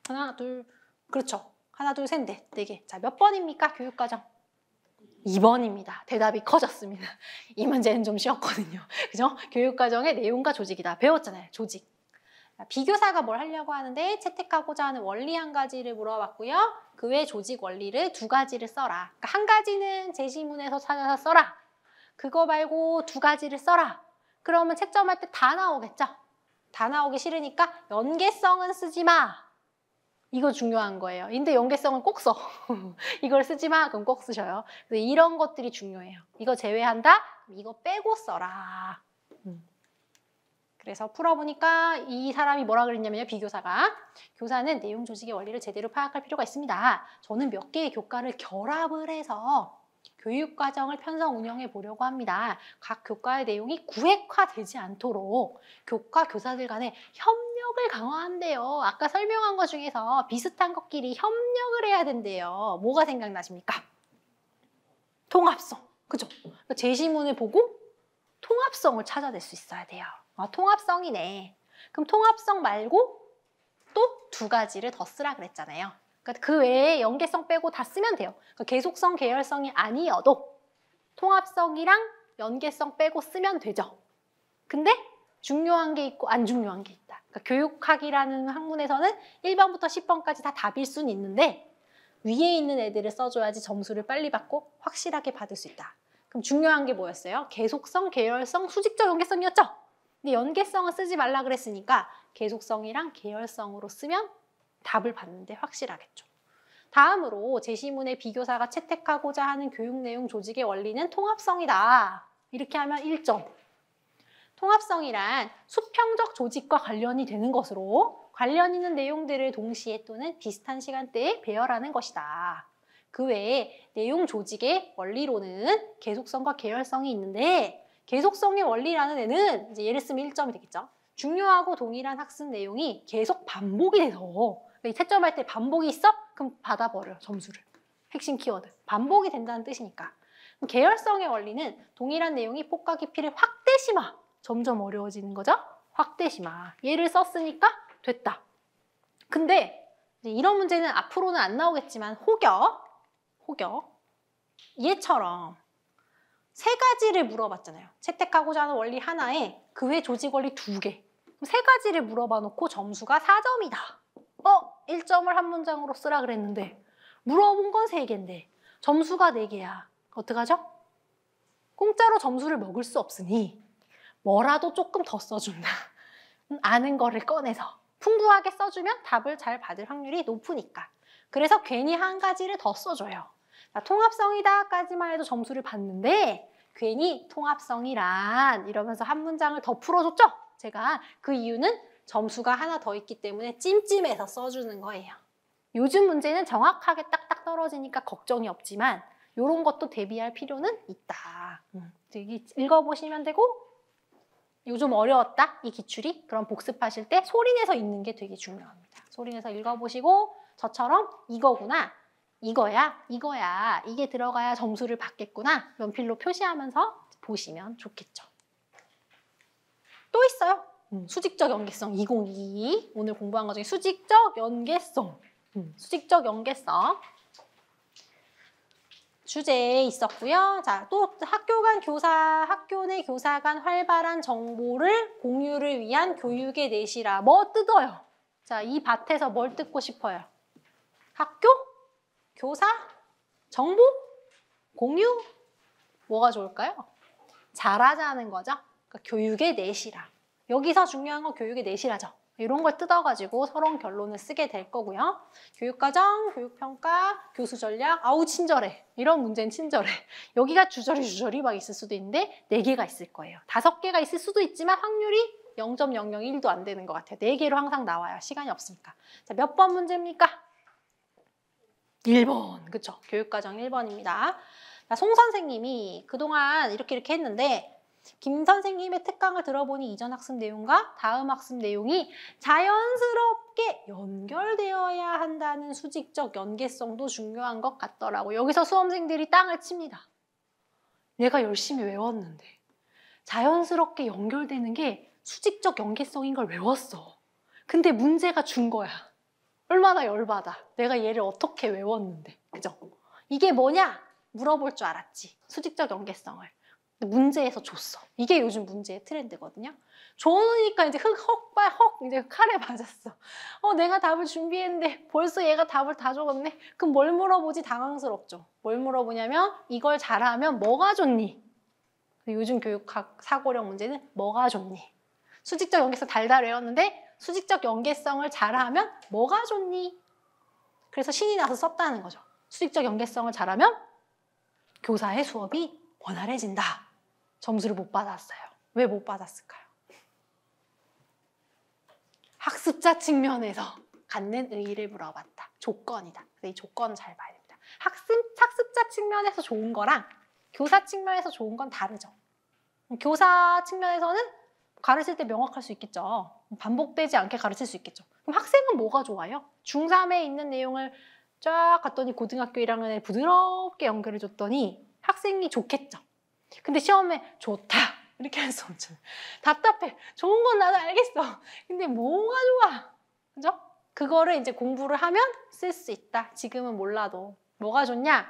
하나, 둘, 그렇죠. 하나, 둘, 셋, 넷, 4개. 자, 몇 번입니까? 교육과정. 2번입니다. 대답이 커졌습니다. 이 문제는 좀 쉬웠거든요. 그죠? 교육과정의 내용과 조직이다. 배웠잖아요. 조직. 비교사가 뭘 하려고 하는데 채택하고자 하는 원리 한 가지를 물어봤고요. 그 외 조직 원리를 2가지를 써라. 그러니까 한 가지는 제시문에서 찾아서 써라. 그거 말고 2가지를 써라. 그러면 채점할 때 다 나오겠죠? 다 나오기 싫으니까 연계성은 쓰지 마. 이거 중요한 거예요. 근데 연계성은 꼭 써. 이걸 쓰지 마. 그럼 꼭 쓰셔요. 그래서 이런 것들이 중요해요. 이거 제외한다? 이거 빼고 써라. 그래서 풀어보니까 이 사람이 뭐라 그랬냐면요. 비교사가. 교사는 내용 조직의 원리를 제대로 파악할 필요가 있습니다. 저는 몇 개의 교과를 결합을 해서 교육과정을 편성 운영해 보려고 합니다. 각 교과의 내용이 구획화되지 않도록 교과 교사들 간의 협력을 강화한대요. 아까 설명한 것 중에서 비슷한 것끼리 협력을 해야 된대요. 뭐가 생각나십니까? 통합성. 그죠? 제시문을 보고 통합성을 찾아낼 수 있어야 돼요. 아, 통합성이네. 그럼 통합성 말고 또 2가지를 더 쓰라 그랬잖아요. 그러니까 그 외에 연계성 빼고 다 쓰면 돼요. 그러니까 계속성, 계열성이 아니어도 통합성이랑 연계성 빼고 쓰면 되죠. 근데 중요한 게 있고 안 중요한 게 있다. 그러니까 교육학이라는 학문에서는 1번부터 10번까지 다 답일 수는 있는데 위에 있는 애들을 써줘야지 점수를 빨리 받고 확실하게 받을 수 있다. 그럼 중요한 게 뭐였어요? 계속성, 계열성, 수직적 연계성이었죠? 근데 연계성은 쓰지 말라 그랬으니까 계속성이랑 계열성으로 쓰면 답을 받는데 확실하겠죠. 다음으로 제시문의 비교사가 채택하고자 하는 교육 내용 조직의 원리는 통합성이다. 이렇게 하면 1점. 통합성이란 수평적 조직과 관련이 되는 것으로 관련 있는 내용들을 동시에 또는 비슷한 시간대에 배열하는 것이다. 그 외에 내용 조직의 원리로는 계속성과 계열성이 있는데 계속성의 원리라는 애는 이제 예를 쓰면 1점이 되겠죠. 중요하고 동일한 학습 내용이 계속 반복이 돼서 이 채점할 때 반복이 있어? 그럼 받아버려 점수를. 핵심 키워드. 반복이 된다는 뜻이니까. 계열성의 원리는 동일한 내용이 폭과 깊이를 확대심화. 점점 어려워지는 거죠. 확대심화. 얘를 썼으니까 됐다. 근데 이제 이런 문제는 앞으로는 안 나오겠지만 혹여 얘처럼 세 가지를 물어봤잖아요. 채택하고자 하는 원리 하나에 그 외 조직 원리 2개. 세 가지를 물어봐 놓고 점수가 4점이다. 1점을 한 문장으로 쓰라 그랬는데 물어본 건 3개인데 점수가 4개야. 어떡하죠? 공짜로 점수를 먹을 수 없으니 뭐라도 조금 더 써준다. 아는 거를 꺼내서 풍부하게 써주면 답을 잘 받을 확률이 높으니까. 그래서 괜히 한 가지를 더 써줘요. 자, 통합성이다까지만 해도 점수를 받는데 괜히 통합성이란 이러면서 한 문장을 더 풀어줬죠? 제가 그 이유는 점수가 하나 더 있기 때문에 찜찜해서 써주는 거예요. 요즘 문제는 정확하게 딱딱 떨어지니까 걱정이 없지만 이런 것도 대비할 필요는 있다. 읽어보시면 되고 요즘 어려웠다, 이 기출이. 그럼 복습하실 때 소리내서 읽는 게 되게 중요합니다. 소리내서 읽어보시고 저처럼 이거구나, 이거야, 이게 들어가야 점수를 받겠구나. 연필로 표시하면서 보시면 좋겠죠. 또 있어요. 수직적 연계성 2022. 오늘 공부한 것 중에 수직적 연계성. 수직적 연계성. 주제에 있었고요. 자, 또 학교 내 교사 간 활발한 정보를 공유를 위한 교육의 내시라. 뭐 뜯어요? 자, 이 밭에서 뭘 뜯고 싶어요? 학교? 교사? 정보? 공유? 뭐가 좋을까요? 잘하자는 거죠. 그러니까 교육의 내시라. 여기서 중요한 건 교육의 내시라죠. 이런 걸 뜯어가지고 서론 결론을 쓰게 될 거고요. 교육과정, 교육평가, 교수 전략, 아우 친절해. 이런 문제는 친절해. 여기가 주저리 막 있을 수도 있는데 4개가 있을 거예요. 5개가 있을 수도 있지만 확률이 0.001도 안 되는 것 같아요. 4개로 항상 나와요. 시간이 없으니까. 자, 몇 번 문제입니까? 1번. 그쵸? 교육과정 1번입니다. 자, 송 선생님이 그동안 이렇게 했는데 김 선생님의 특강을 들어보니 이전 학습 내용과 다음 학습 내용이 자연스럽게 연결되어야 한다는 수직적 연계성도 중요한 것 같더라고요. 여기서 수험생들이 땅을 칩니다. 내가 열심히 외웠는데 자연스럽게 연결되는 게 수직적 연계성인 걸 외웠어. 근데 문제가 준 거야. 얼마나 열받아. 내가 얘를 어떻게 외웠는데. 그죠? 이게 뭐냐? 물어볼 줄 알았지. 수직적 연계성을. 문제에서 줬어. 이게 요즘 문제의 트렌드거든요. 줘놓으니까 이제 이제 칼에 맞았어. 내가 답을 준비했는데 벌써 얘가 답을 다 적었네. 그럼 뭘 물어보지? 당황스럽죠. 뭘 물어보냐면 이걸 잘하면 뭐가 좋니? 요즘 교육학 사고력 문제는 뭐가 좋니? 수직적 연계성 달달 외웠는데 수직적 연계성을 잘하면 뭐가 좋니? 그래서 신이 나서 썼다는 거죠. 수직적 연계성을 잘하면 교사의 수업이 원활해진다. 점수를 못 받았어요. 왜 못 받았을까요? 학습자 측면에서 갖는 의의를 물어봤다. 조건이다. 그래서 이 조건을 잘 봐야 됩니다. 학습자 측면에서 좋은 거랑 교사 측면에서 좋은 건 다르죠. 교사 측면에서는 가르칠 때 명확할 수 있겠죠. 반복되지 않게 가르칠 수 있겠죠. 그럼 학생은 뭐가 좋아요? 중3에 있는 내용을 쫙 갔더니 고등학교 1학년에 부드럽게 연결해 줬더니 학생이 좋겠죠. 근데 시험에 좋다 이렇게 할 수 없잖아요. 답답해. 좋은 건 나도 알겠어. 근데 뭐가 좋아? 그죠? 그거를 이제 공부를 하면 쓸 수 있다. 지금은 몰라도. 뭐가 좋냐?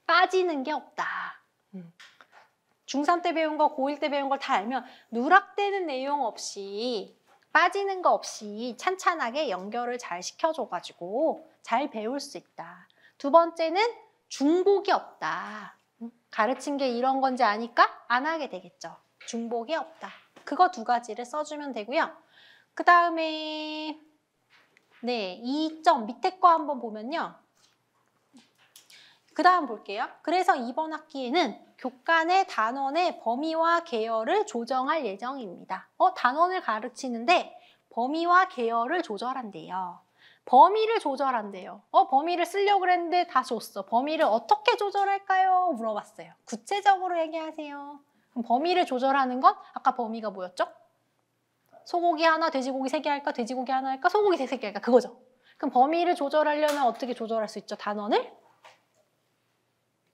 빠지는 게 없다. 중3 때 배운 거, 고1 때 배운 걸 다 알면 누락되는 내용 없이 빠지는 거 없이 찬찬하게 연결을 잘 시켜줘가지고 잘 배울 수 있다. 두 번째는 중복이 없다. 가르친 게 이런 건지 아니까 안 하게 되겠죠. 중복이 없다. 그거 2가지를 써주면 되고요. 그 다음에 2점 밑에 거 한번 보면요. 그 다음 볼게요. 그래서 이번 학기에는 교과내 단원의 범위와 계열을 조정할 예정입니다. 단원을 가르치는데 범위와 계열을 조절한대요. 범위를 조절한대요. 범위를 쓰려고 그랬는데 다 줬어. 범위를 어떻게 조절할까요? 물어봤어요. 구체적으로 얘기하세요. 그럼 범위를 조절하는 건 아까 범위가 뭐였죠? 소고기 하나, 돼지고기 3개 할까? 돼지고기 하나 할까? 소고기 3개 할까? 그거죠. 그럼 범위를 조절하려면 어떻게 조절할 수 있죠?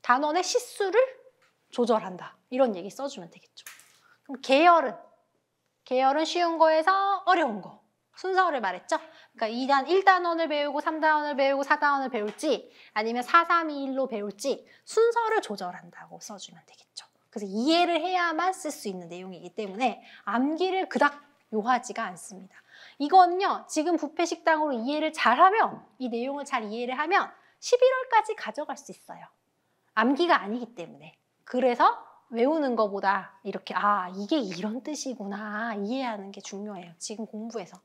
단원의 시수를 조절한다. 이런 얘기 써주면 되겠죠. 그럼 계열은 쉬운 거에서 어려운 거. 순서를 말했죠? 그러니까 1단원을 배우고 3단원을 배우고 4단원을 배울지 아니면 4, 3, 2, 1로 배울지 순서를 조절한다고 써주면 되겠죠. 그래서 이해를 해야만 쓸 수 있는 내용이기 때문에 암기를 그닥 요하지가 않습니다. 이거는요. 지금 뷔페 식당으로 이해를 잘하면 이 내용을 잘 이해를 하면 11월까지 가져갈 수 있어요. 암기가 아니기 때문에. 그래서 외우는 것보다 이렇게 이게 이런 뜻이구나 이해하는 게 중요해요. 지금 공부에서.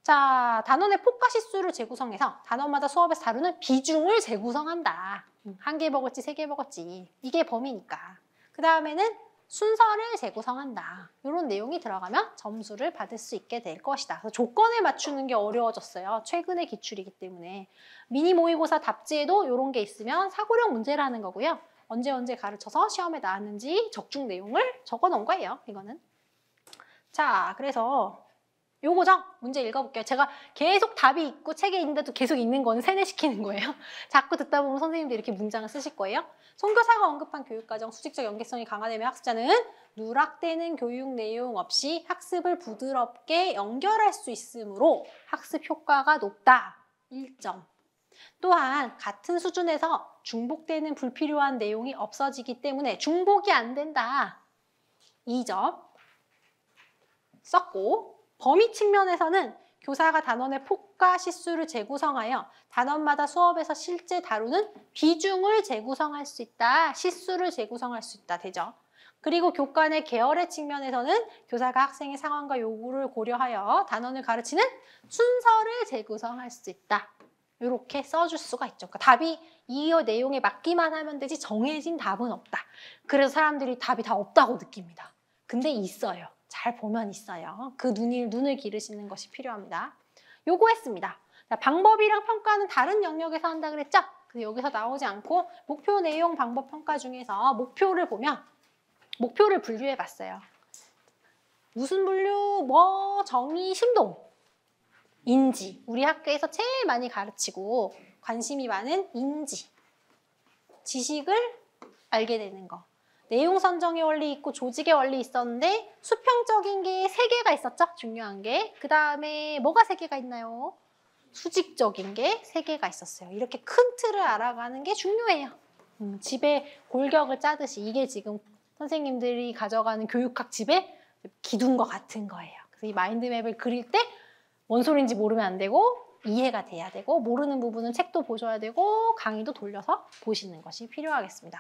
자, 단원의 폭과 시수를 재구성해서 단원마다 수업에서 다루는 비중을 재구성한다. 1개 먹을지 3개 먹을지 이게 범위니까. 그 다음에는 순서를 재구성한다. 이런 내용이 들어가면 점수를 받을 수 있게 될 것이다. 그래서 조건에 맞추는 게 어려워졌어요. 최근의 기출이기 때문에. 미니 모의고사 답지에도 이런 게 있으면 사고력 문제라는 거고요. 언제 가르쳐서 시험에 나왔는지 적중 내용을 적어 놓은 거예요. 이거는. 자, 그래서 요거죠? 문제 읽어볼게요. 제가 계속 답이 있고 책에 있는데도 계속 읽는 거는 세뇌시키는 거예요. 자꾸 듣다 보면 선생님도 이렇게 문장을 쓰실 거예요. 손교사가 언급한 교육과정 수직적 연계성이 강화되면 학습자는 누락되는 교육 내용 없이 학습을 부드럽게 연결할 수 있으므로 학습 효과가 높다. 1점. 또한 같은 수준에서 중복되는 불필요한 내용이 없어지기 때문에 중복이 안 된다. 2점 썼고 범위 측면에서는 교사가 단원의 폭과 시수를 재구성하여 단원마다 수업에서 실제 다루는 비중을 재구성할 수 있다. 시수를 재구성할 수 있다. 되죠? 그리고 교관의 계열의 측면에서는 교사가 학생의 상황과 요구를 고려하여 단원을 가르치는 순서를 재구성할 수 있다. 이렇게 써줄 수가 있죠. 그러니까 답이 이 내용에 맞기만 하면 되지 정해진 답은 없다. 그래서 사람들이 답이 다 없다고 느낍니다. 근데 있어요. 잘 보면 있어요. 그 눈을 기르시는 것이 필요합니다. 요거 했습니다. 자, 방법이랑 평가는 다른 영역에서 한다 그랬죠? 근데 여기서 나오지 않고 목표 내용 방법 평가 중에서 목표를 보면 목표를 분류해 봤어요. 무슨 분류? 정의, 심동, 인지. 우리 학교에서 제일 많이 가르치고 관심이 많은 인지. 지식을 알게 되는 거. 내용 선정의 원리 있고 조직의 원리 있었는데 수평적인 게 3개가 있었죠? 중요한 게. 그 다음에 뭐가 3개가 있나요? 수직적인 게 3개가 있었어요. 이렇게 큰 틀을 알아가는 게 중요해요. 집에 골격을 짜듯이 이게 지금 선생님들이 가져가는 교육학 집의 기둥과 같은 거예요. 그래서 이 마인드맵을 그릴 때 뭔 소리인지 모르면 안 되고 이해가 돼야 되고 모르는 부분은 책도 보셔야 되고 강의도 돌려서 보시는 것이 필요하겠습니다.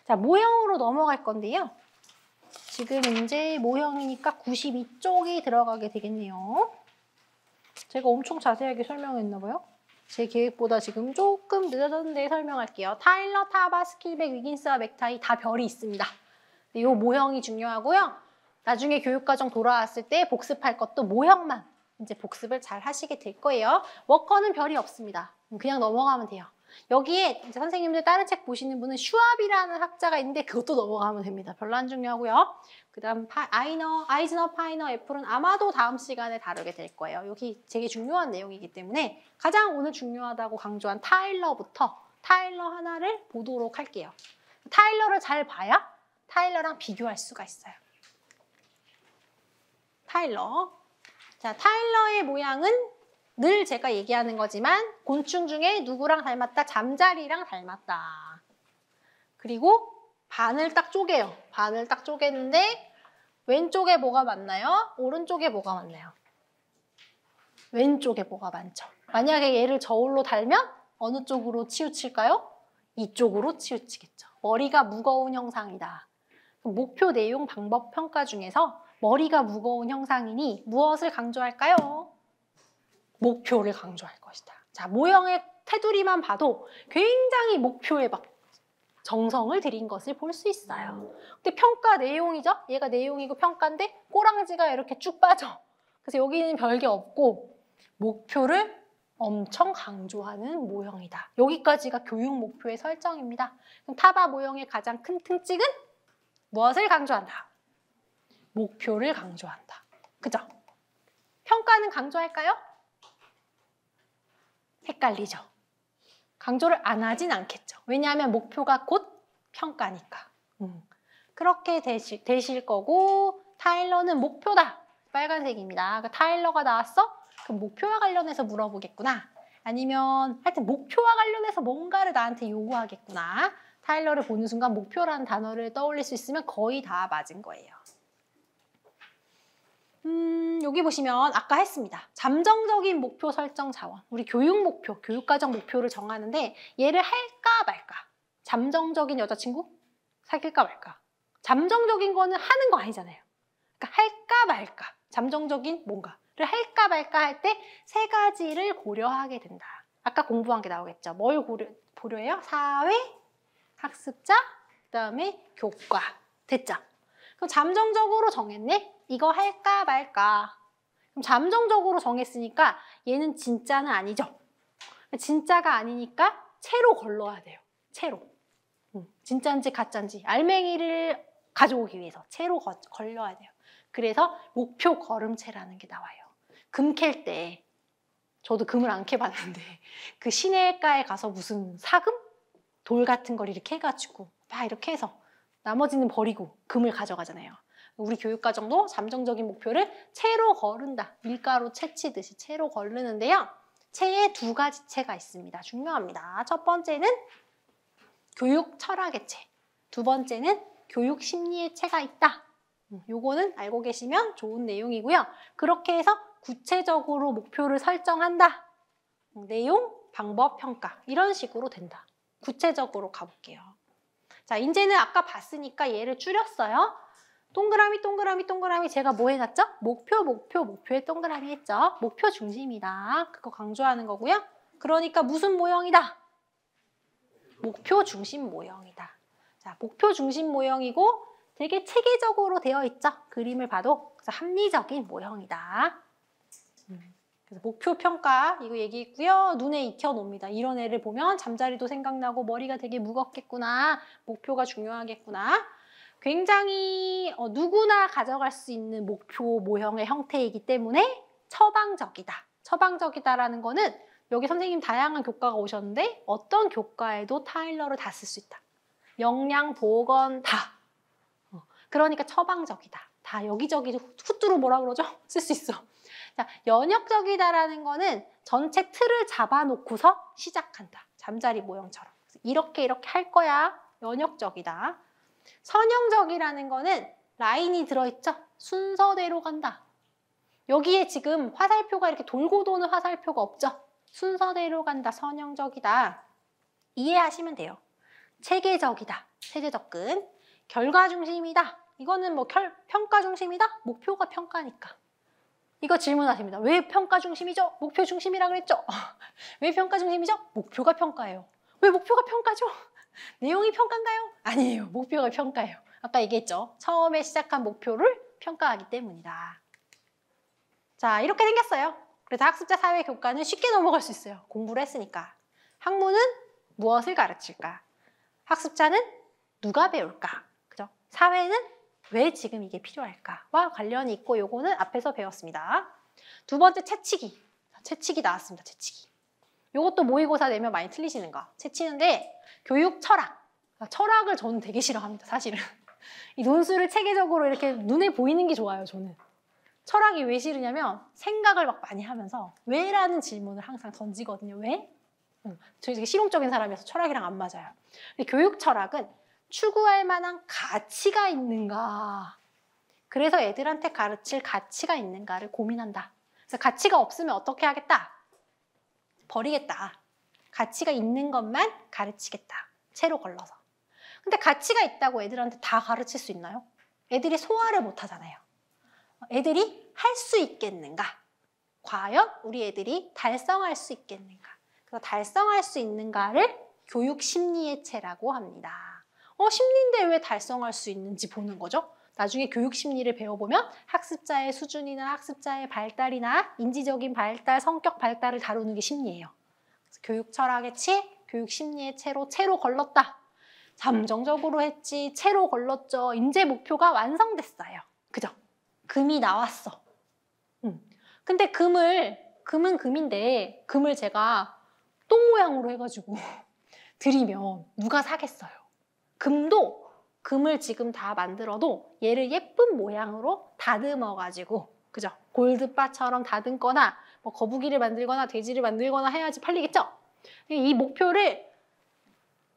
자, 모형으로 넘어갈 건데요. 지금 이제 모형이니까 92쪽이 들어가게 되겠네요. 제가 엄청 자세하게 설명했나 봐요. 제 계획보다 지금 조금 늦어졌는데 설명할게요. 타일러, 타바, 스킬백, 위긴스와 맥타이 다 별이 있습니다. 이 모형이 중요하고요. 나중에 교육과정 돌아왔을 때 복습할 것도 모형만 이제 복습을 잘 하시게 될 거예요. 워커는 별이 없습니다. 그냥 넘어가면 돼요. 여기에 이제 선생님들 다른 책 보시는 분은 슈왑이라는 학자가 있는데 그것도 넘어가면 됩니다. 별로 안 중요하고요. 그 다음 아이즈너, 파이너, 애플은 아마도 다음 시간에 다루게 될 거예요. 여기 되게 중요한 내용이기 때문에 가장 오늘 중요하다고 강조한 타일러부터 타일러 하나를 보도록 할게요. 타일러를 잘 봐야 타일러랑 비교할 수가 있어요. 타일러. 자, 타일러의 모양은 늘 제가 얘기하는 거지만 곤충 중에 누구랑 닮았다? 잠자리랑 닮았다. 그리고 반을 딱 쪼개요. 반을 딱 쪼개는데 왼쪽에 뭐가 많나요? 오른쪽에 뭐가 많나요? 왼쪽에 뭐가 많죠. 만약에 얘를 저울로 달면 어느 쪽으로 치우칠까요? 이쪽으로 치우치겠죠. 머리가 무거운 형상이다. 목표 내용 방법 평가 중에서 머리가 무거운 형상이니 무엇을 강조할까요? 목표를 강조할 것이다. 자, 모형의 테두리만 봐도 굉장히 목표에 막 정성을 들인 것을 볼 수 있어요. 근데 평가 내용이죠? 얘가 내용이고 평가인데 꼬랑지가 이렇게 쭉 빠져. 그래서 여기는 별게 없고 목표를 엄청 강조하는 모형이다. 여기까지가 교육 목표의 설정입니다. 그럼 타바 모형의 가장 큰 특징은 무엇을 강조한다? 목표를 강조한다. 그죠? 평가는 강조할까요? 헷갈리죠? 강조를 안 하진 않겠죠. 왜냐하면 목표가 곧 평가니까. 그렇게 되실 거고 타일러는 목표다. 빨간색입니다. 그러니까 타일러가 나왔어? 그럼 목표와 관련해서 물어보겠구나. 아니면 하여튼 목표와 관련해서 뭔가를 나한테 요구하겠구나. 타일러를 보는 순간 목표라는 단어를 떠올릴 수 있으면 거의 다 맞은 거예요. 여기 보시면 아까 했습니다. 잠정적인 목표 설정 자원. 우리 교육 목표, 교육과정 목표를 정하는데 얘를 할까 말까. 잠정적인 여자친구? 사귈까 말까. 잠정적인 거는 하는 거 아니잖아요. 그러니까 할까 말까. 잠정적인 뭔가를 할까 말까 할 때 세 가지를 고려하게 된다. 아까 공부한 게 나오겠죠. 뭘 고려해요? 사회, 학습자, 그다음에 교과. 됐죠? 그럼 잠정적으로 정했네? 이거 할까 말까. 그럼 잠정적으로 정했으니까 얘는 진짜는 아니죠. 진짜가 아니니까 채로 걸러야 돼요. 채로. 진짜인지 가짜인지 알맹이를 가져오기 위해서 채로 걸려야 돼요. 그래서 목표 걸음체라는 게 나와요. 금 캘 때 저도 금을 안 캐봤는데 그 시내가에 가서 무슨 사금? 돌 같은 걸 이렇게 해가지고 막 이렇게 해서 나머지는 버리고 금을 가져가잖아요. 우리 교육과정도 잠정적인 목표를 채로 거른다. 밀가루 채치듯이 채로 거르는데요. 채에 두 가지 채가 있습니다. 중요합니다. 첫 번째는 교육 철학의 채. 두 번째는 교육 심리의 채가 있다. 요거는 알고 계시면 좋은 내용이고요. 그렇게 해서 구체적으로 목표를 설정한다. 내용, 방법, 평가 이런 식으로 된다. 구체적으로 가볼게요. 자, 이제는 아까 봤으니까 얘를 줄였어요. 동그라미, 동그라미, 동그라미 제가 뭐 해놨죠? 목표, 목표, 목표에 동그라미 했죠. 목표 중심이다. 그거 강조하는 거고요. 그러니까 무슨 모형이다? 목표 중심 모형이다. 자, 목표 중심 모형이고 되게 체계적으로 되어 있죠. 그림을 봐도. 그래서 합리적인 모형이다. 그래서 목표 평가 이거 얘기했고요. 눈에 익혀놉니다. 이런 애를 보면 잠자리도 생각나고 머리가 되게 무겁겠구나. 목표가 중요하겠구나. 굉장히 누구나 가져갈 수 있는 목표 모형의 형태이기 때문에 처방적이다. 처방적이다라는 거는 여기 선생님 다양한 교과가 오셨는데 어떤 교과에도 타일러를 다 쓸 수 있다. 영양, 보건 다. 그러니까 처방적이다. 다 여기저기 후뚜루 뭐라 그러죠? 쓸 수 있어. 자, 연역적이다라는 거는 전체 틀을 잡아놓고서 시작한다. 잠자리 모형처럼. 이렇게 할 거야. 연역적이다. 선형적이라는 거는 라인이 들어있죠? 순서대로 간다. 여기에 지금 화살표가 이렇게 돌고 도는 화살표가 없죠? 순서대로 간다. 선형적이다. 이해하시면 돼요. 체계적이다. 세대 접근. 결과 중심이다. 이거는 뭐 평가 중심이다? 목표가 평가니까. 이거 질문하십니다. 왜 평가 중심이죠? 목표 중심이라 그랬죠? 왜 평가 중심이죠? 목표가 평가예요. 왜 목표가 평가죠? 내용이 평가인가요? 아니에요. 목표가 평가예요. 아까 얘기했죠. 처음에 시작한 목표를 평가하기 때문이다. 자, 이렇게 생겼어요. 그래서 학습자 사회 교과는 쉽게 넘어갈 수 있어요. 공부를 했으니까. 학문은 무엇을 가르칠까? 학습자는 누가 배울까? 그죠? 사회는 왜 지금 이게 필요할까와 관련이 있고 요거는 앞에서 배웠습니다. 두 번째 채치기. 채치기 나왔습니다. 채치기. 요것도 모의고사 내면 많이 틀리시는 거. 채치는데 교육 철학. 철학을 저는 되게 싫어합니다. 사실은. 이 논술을 체계적으로 이렇게 눈에 보이는 게 좋아요. 저는. 철학이 왜 싫으냐면 생각을 막 많이 하면서 왜라는 질문을 항상 던지거든요. 왜? 저 되게 실용적인 사람이어서 철학이랑 안 맞아요. 근데 교육 철학은 추구할 만한 가치가 있는가. 그래서 애들한테 가르칠 가치가 있는가를 고민한다. 그래서 가치가 없으면 어떻게 하겠다? 버리겠다. 가치가 있는 것만 가르치겠다. 채로 걸러서. 근데 가치가 있다고 애들한테 다 가르칠 수 있나요? 애들이 소화를 못 하잖아요. 애들이 할 수 있겠는가? 과연 우리 애들이 달성할 수 있겠는가? 그래서 달성할 수 있는가를 교육 심리의 체라고 합니다. 심리인데 왜 달성할 수 있는지 보는 거죠? 나중에 교육 심리를 배워보면 학습자의 수준이나 학습자의 발달이나 인지적인 발달, 성격 발달을 다루는 게 심리예요. 그래서 교육 철학의 채, 교육 심리의 채로 걸렀다. 잠정적으로 했지, 채로 걸렀죠. 이제 목표가 완성됐어요. 그죠? 금이 나왔어. 근데 금은 금인데 금을 제가 똥 모양으로 해가지고 드리면 누가 사겠어요? 금을 지금 다 만들어도 얘를 예쁜 모양으로 다듬어가지고, 그죠? 골드바처럼 다듬거나 뭐 거북이를 만들거나 돼지를 만들거나 해야지 팔리겠죠? 이 목표를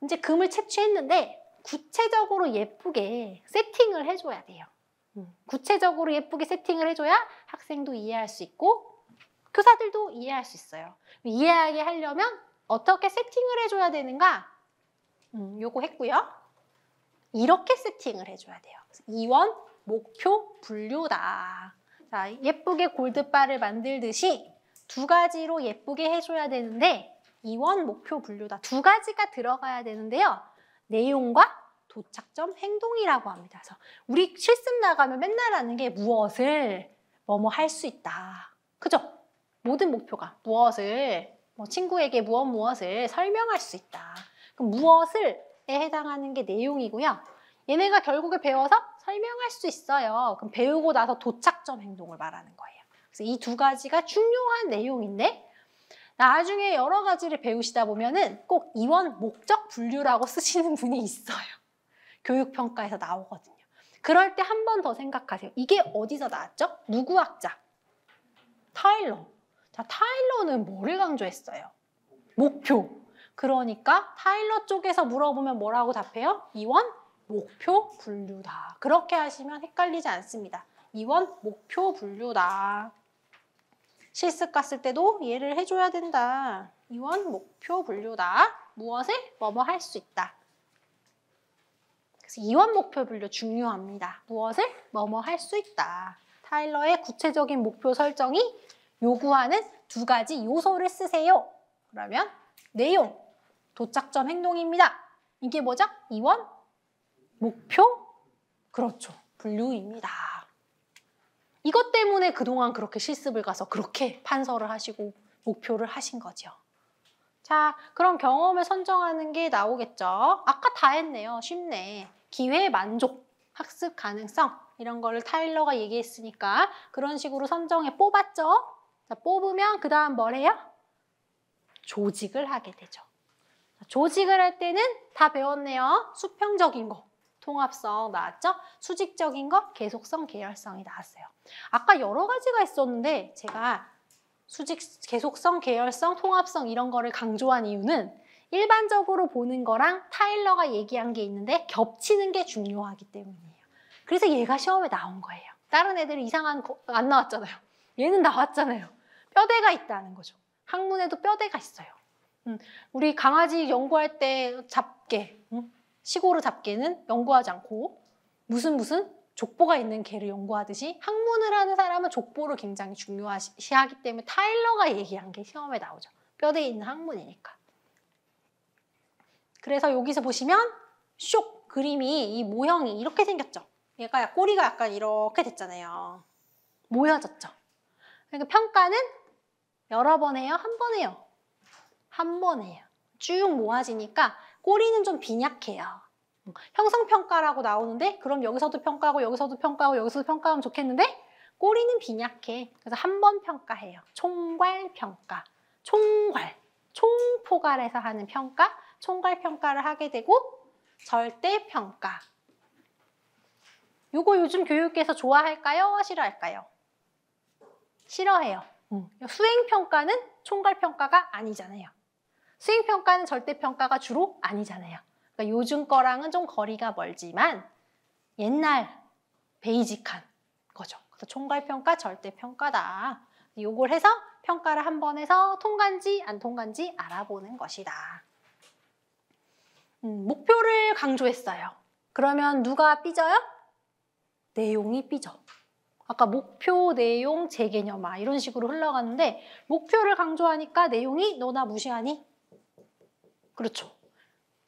이제 금을 채취했는데 구체적으로 예쁘게 세팅을 해줘야 돼요. 구체적으로 예쁘게 세팅을 해줘야 학생도 이해할 수 있고 교사들도 이해할 수 있어요. 이해하게 하려면 어떻게 세팅을 해줘야 되는가? 요거 했고요. 이렇게 세팅을 해줘야 돼요. 이원, 목표, 분류다. 자, 예쁘게 골드바를 만들듯이 두 가지로 예쁘게 해줘야 되는데 이원, 목표, 분류다. 두 가지가 들어가야 되는데요. 내용과 도착점, 행동이라고 합니다. 그래서 우리 실습 나가면 맨날 하는 게 무엇을 뭐뭐 할 수 있다. 그죠? 모든 목표가 무엇을 친구에게 무엇을 설명할 수 있다. 그럼 무엇을에 해당하는 게 내용이고요. 얘네가 결국에 배워서 설명할 수 있어요. 그럼 배우고 나서 도착점 행동을 말하는 거예요. 그래서 이 두 가지가 중요한 내용인데 나중에 여러 가지를 배우시다 보면은 꼭 이원 목적 분류라고 쓰시는 분이 있어요. 교육평가에서 나오거든요. 그럴 때 한 번 더 생각하세요. 이게 어디서 나왔죠? 누구 학자? 타일러. 자, 타일러는 뭐를 강조했어요? 목표. 그러니까 타일러 쪽에서 물어보면 뭐라고 답해요? 이원 목표 분류다. 그렇게 하시면 헷갈리지 않습니다. 이원 목표 분류다. 실습 갔을 때도 이해를 해줘야 된다. 이원 목표 분류다. 무엇을 뭐뭐 할 수 있다. 그래서 이원 목표 분류 중요합니다. 무엇을 뭐뭐 할 수 있다. 타일러의 구체적인 목표 설정이 요구하는 두 가지 요소를 쓰세요. 그러면 내용, 도착점 행동입니다. 이게 뭐죠? 이원 목표? 그렇죠. 분류입니다. 이것 때문에 그동안 그렇게 실습을 가서 그렇게 판서를 하시고 목표를 하신 거죠. 자, 그럼 경험을 선정하는 게 나오겠죠. 아까 다 했네요. 쉽네. 기회 만족, 학습 가능성 이런 거를 타일러가 얘기했으니까 그런 식으로 선정해 뽑았죠. 자, 뽑으면 그 다음 뭘 해요? 조직을 하게 되죠. 조직을 할 때는 다 배웠네요. 수평적인 거, 통합성 나왔죠? 수직적인 거, 계속성, 계열성이 나왔어요. 아까 여러 가지가 있었는데 제가 수직, 계속성, 계열성, 통합성 이런 거를 강조한 이유는 일반적으로 보는 거랑 타일러가 얘기한 게 있는데 겹치는 게 중요하기 때문이에요. 그래서 얘가 시험에 나온 거예요. 다른 애들은 이상한 거 안 나왔잖아요. 얘는 나왔잖아요. 뼈대가 있다는 거죠. 학문에도 뼈대가 있어요. 우리 강아지 연구할 때 잡개, 시고르 잡개는 연구하지 않고 무슨 족보가 있는 개를 연구하듯이 학문을 하는 사람은 족보를 굉장히 중요시하기 때문에 타일러가 얘기한 게 시험에 나오죠. 뼈대에 있는 학문이니까. 그래서 여기서 보시면 쇽 그림이 이 모형이 이렇게 생겼죠. 얘가 꼬리가 약간 이렇게 됐잖아요. 모여졌죠. 그러니까 평가는 여러 번 해요? 한 번 해요? 한 번 해요. 쭉 모아지니까 꼬리는 좀 빈약해요. 형성평가라고 나오는데 그럼 여기서도 평가하고 여기서도 평가하고 여기서도 평가하면 좋겠는데 꼬리는 빈약해. 그래서 한 번 평가해요. 총괄평가. 총포괄해서 하는 평가. 총괄평가를 하게 되고 절대평가. 요거 요즘 교육에서 좋아할까요? 싫어할까요? 싫어해요. 수행평가는 총괄평가가 아니잖아요. 수행평가는 절대평가가 주로 아니잖아요. 그러니까 요즘 거랑은 좀 거리가 멀지만 옛날 베이직한 거죠. 그래서 총괄평가, 절대평가다. 요걸 해서 평가를 한 번 해서 통과인지 안 통과인지 알아보는 것이다. 목표를 강조했어요. 그러면 누가 삐져요? 내용이 삐져. 아까 목표, 내용, 재개념화 이런 식으로 흘러가는데 목표를 강조하니까 내용이 너나 무시하니? 그렇죠.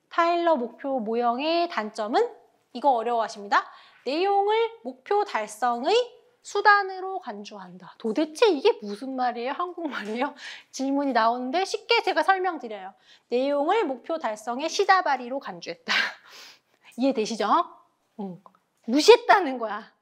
타일러 목표 모형의 단점은 이거 어려워하십니다. 내용을 목표 달성의 수단으로 간주한다. 도대체 이게 무슨 말이에요? 한국말이에요? 질문이 나오는데 쉽게 제가 설명드려요. 내용을 목표 달성의 시다바리로 간주했다. 이해되시죠? 무시했다는 거야.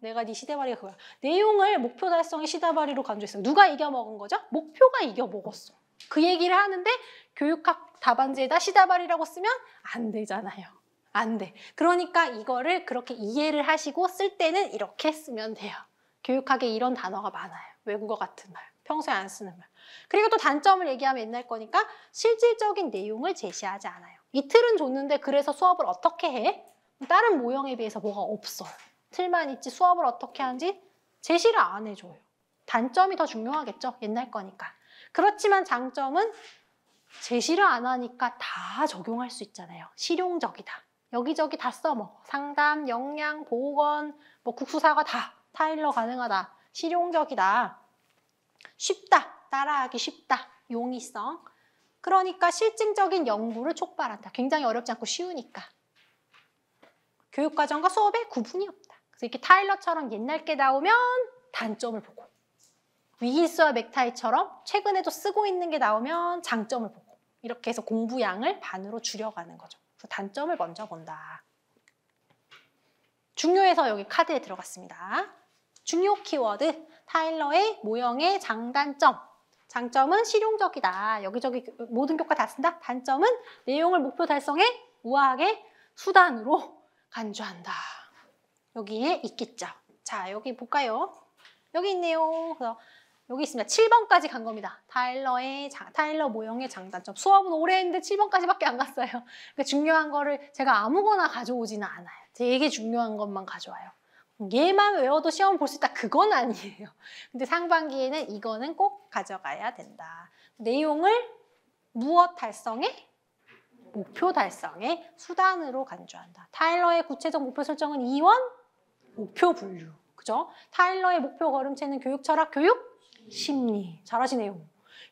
내가 네 시다바리가 그거야. 내용을 목표 달성의 시다바리로 간주했어. 누가 이겨먹은 거죠? 목표가 이겨먹었어. 그 얘기를 하는데 교육학 답안지에다 시다바리라고 쓰면 안 되잖아요. 안 돼. 그러니까 이거를 그렇게 이해를 하시고 쓸 때는 이렇게 쓰면 돼요. 교육학에 이런 단어가 많아요. 외국어 같은 말. 평소에 안 쓰는 말. 그리고 또 단점을 얘기하면 옛날 거니까 실질적인 내용을 제시하지 않아요. 이 틀은 줬는데 그래서 수업을 어떻게 해? 다른 모형에 비해서 뭐가 없어요. 틀만 있지 수업을 어떻게 하는지 제시를 안 해줘요. 단점이 더 중요하겠죠. 옛날 거니까. 그렇지만 장점은 제시를 안 하니까 다 적용할 수 있잖아요. 실용적이다. 여기저기 다 써먹어. 상담, 영양, 보건, 뭐 국수사과 다 타일러 가능하다. 실용적이다. 쉽다. 따라하기 쉽다. 용이성. 그러니까 실증적인 연구를 촉발한다. 굉장히 어렵지 않고 쉬우니까. 교육과정과 수업에 구분이 없다. 그래서 이렇게 타일러처럼 옛날 게 나오면 단점을 보고 위힐스와 맥타이처럼 최근에도 쓰고 있는 게 나오면 장점을 보고 이렇게 해서 공부량을 반으로 줄여가는 거죠. 그래서 단점을 먼저 본다. 중요해서 여기 카드에 들어갔습니다. 중요 키워드, 타일러의 모형의 장단점. 장점은 실용적이다. 여기저기 모든 교과 다 쓴다. 단점은 내용을 목표 달성에 우아하게 수단으로 간주한다. 여기에 있겠죠. 자, 여기 볼까요? 여기 있네요. 그래서 여기 있습니다. 7번까지 간 겁니다. 타일러 모형의 장단점. 수업은 오래 했는데 7번까지밖에 안 갔어요. 그러니까 중요한 거를 제가 아무거나 가져오지는 않아요. 되게 중요한 것만 가져와요. 얘만 외워도 시험 볼 수 있다. 그건 아니에요. 근데 상반기에는 이거는 꼭 가져가야 된다. 내용을 무엇 달성에? 목표 달성의 수단으로 간주한다. 타일러의 구체적 목표 설정은 2원 목표 분류. 그죠? 타일러의 목표 걸음체는 교육 철학, 교육 심리. 잘하시네요.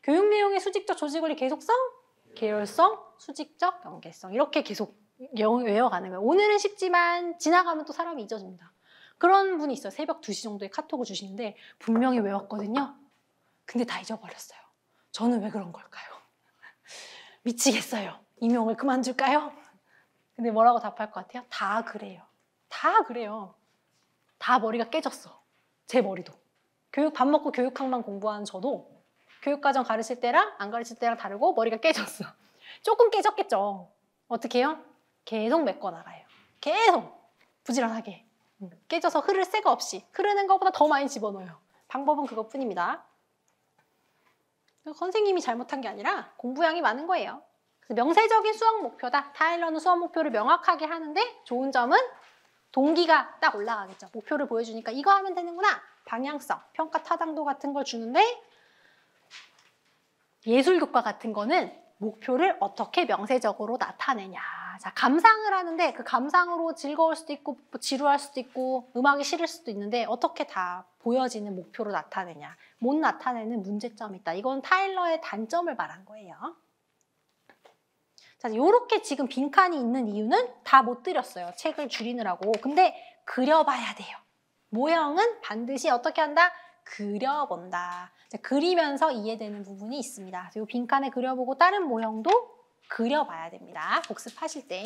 교육 내용의 수직적 조직 원리 계속성, 계열성, 수직적 연계성. 이렇게 계속 외워가는 거예요. 오늘은 쉽지만 지나가면 또 사람이 잊어집니다. 그런 분이 있어요. 새벽 2시 정도에 카톡을 주시는데 분명히 외웠거든요. 근데 다 잊어버렸어요. 저는 왜 그런 걸까요? 미치겠어요. 임용을 그만둘까요? 근데 뭐라고 답할 것 같아요? 다 그래요. 다 그래요. 다 머리가 깨졌어. 제 머리도. 밥 먹고 교육학만 공부하는 저도 교육과정 가르칠 때랑 안 가르칠 때랑 다르고 머리가 깨졌어. 조금 깨졌겠죠. 어떻게 해요? 계속 메꿔나가요. 계속 부지런하게. 깨져서 흐를 새가 없이 흐르는 것보다 더 많이 집어넣어요. 방법은 그것뿐입니다. 선생님이 잘못한 게 아니라 공부량이 많은 거예요. 그래서 명세적인 수학 목표다. 타일러는 수학 목표를 명확하게 하는데 좋은 점은 동기가 딱 올라가겠죠. 목표를 보여주니까 이거 하면 되는구나. 방향성, 평가 타당도 같은 걸 주는데 예술교과 같은 거는 목표를 어떻게 명세적으로 나타내냐. 자, 감상을 하는데 그 감상으로 즐거울 수도 있고 지루할 수도 있고 음악이 싫을 수도 있는데 어떻게 다 보여지는 목표로 나타내냐. 못 나타내는 문제점이 있다. 이건 타일러의 단점을 말한 거예요. 자, 요렇게 지금 빈칸이 있는 이유는 다 못 드렸어요. 책을 줄이느라고. 근데 그려봐야 돼요. 모형은 반드시 어떻게 한다? 그려본다. 자, 그리면서 이해되는 부분이 있습니다. 이 빈칸에 그려보고 다른 모형도 그려봐야 됩니다. 복습하실 때.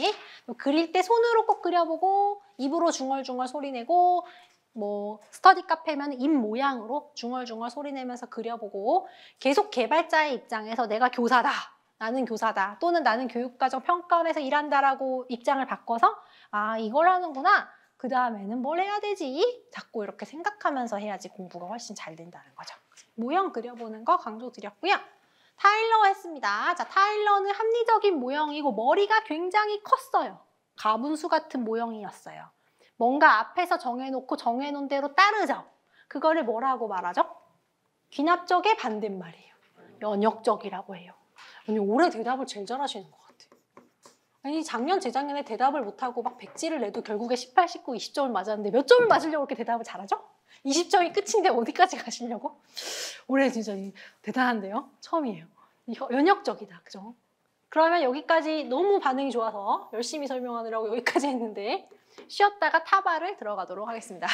그릴 때 손으로 꼭 그려보고 입으로 중얼중얼 소리내고 뭐 스터디 카페면 입 모양으로 중얼중얼 소리내면서 그려보고 계속 개발자의 입장에서 내가 교사다. 나는 교사다. 또는 나는 교육과정 평가원에서 일한다라고 입장을 바꿔서 아 이걸 하는구나. 그 다음에는 뭘 해야 되지? 자꾸 이렇게 생각하면서 해야지 공부가 훨씬 잘 된다는 거죠. 모형 그려보는 거 강조드렸고요. 타일러 했습니다. 자, 타일러는 합리적인 모형이고 머리가 굉장히 컸어요. 가분수 같은 모형이었어요. 뭔가 앞에서 정해놓고 정해놓은 대로 따르죠. 그거를 뭐라고 말하죠? 귀납적의 반대말이에요. 연역적이라고 해요. 아니, 올해 대답을 제일 잘하시는 것 같아요. 아니 작년, 재작년에 대답을 못하고 막 백지를 내도 결국에 18, 19, 20점을 맞았는데 몇 점을 맞으려고 이렇게 대답을 잘하죠? 20점이 끝인데 어디까지 가시려고? 올해 진짜 대단한데요? 처음이에요. 연역적이다, 그죠? 그러면 여기까지 너무 반응이 좋아서 열심히 설명하느라고 여기까지 했는데 쉬었다가 타바를 들어가도록 하겠습니다.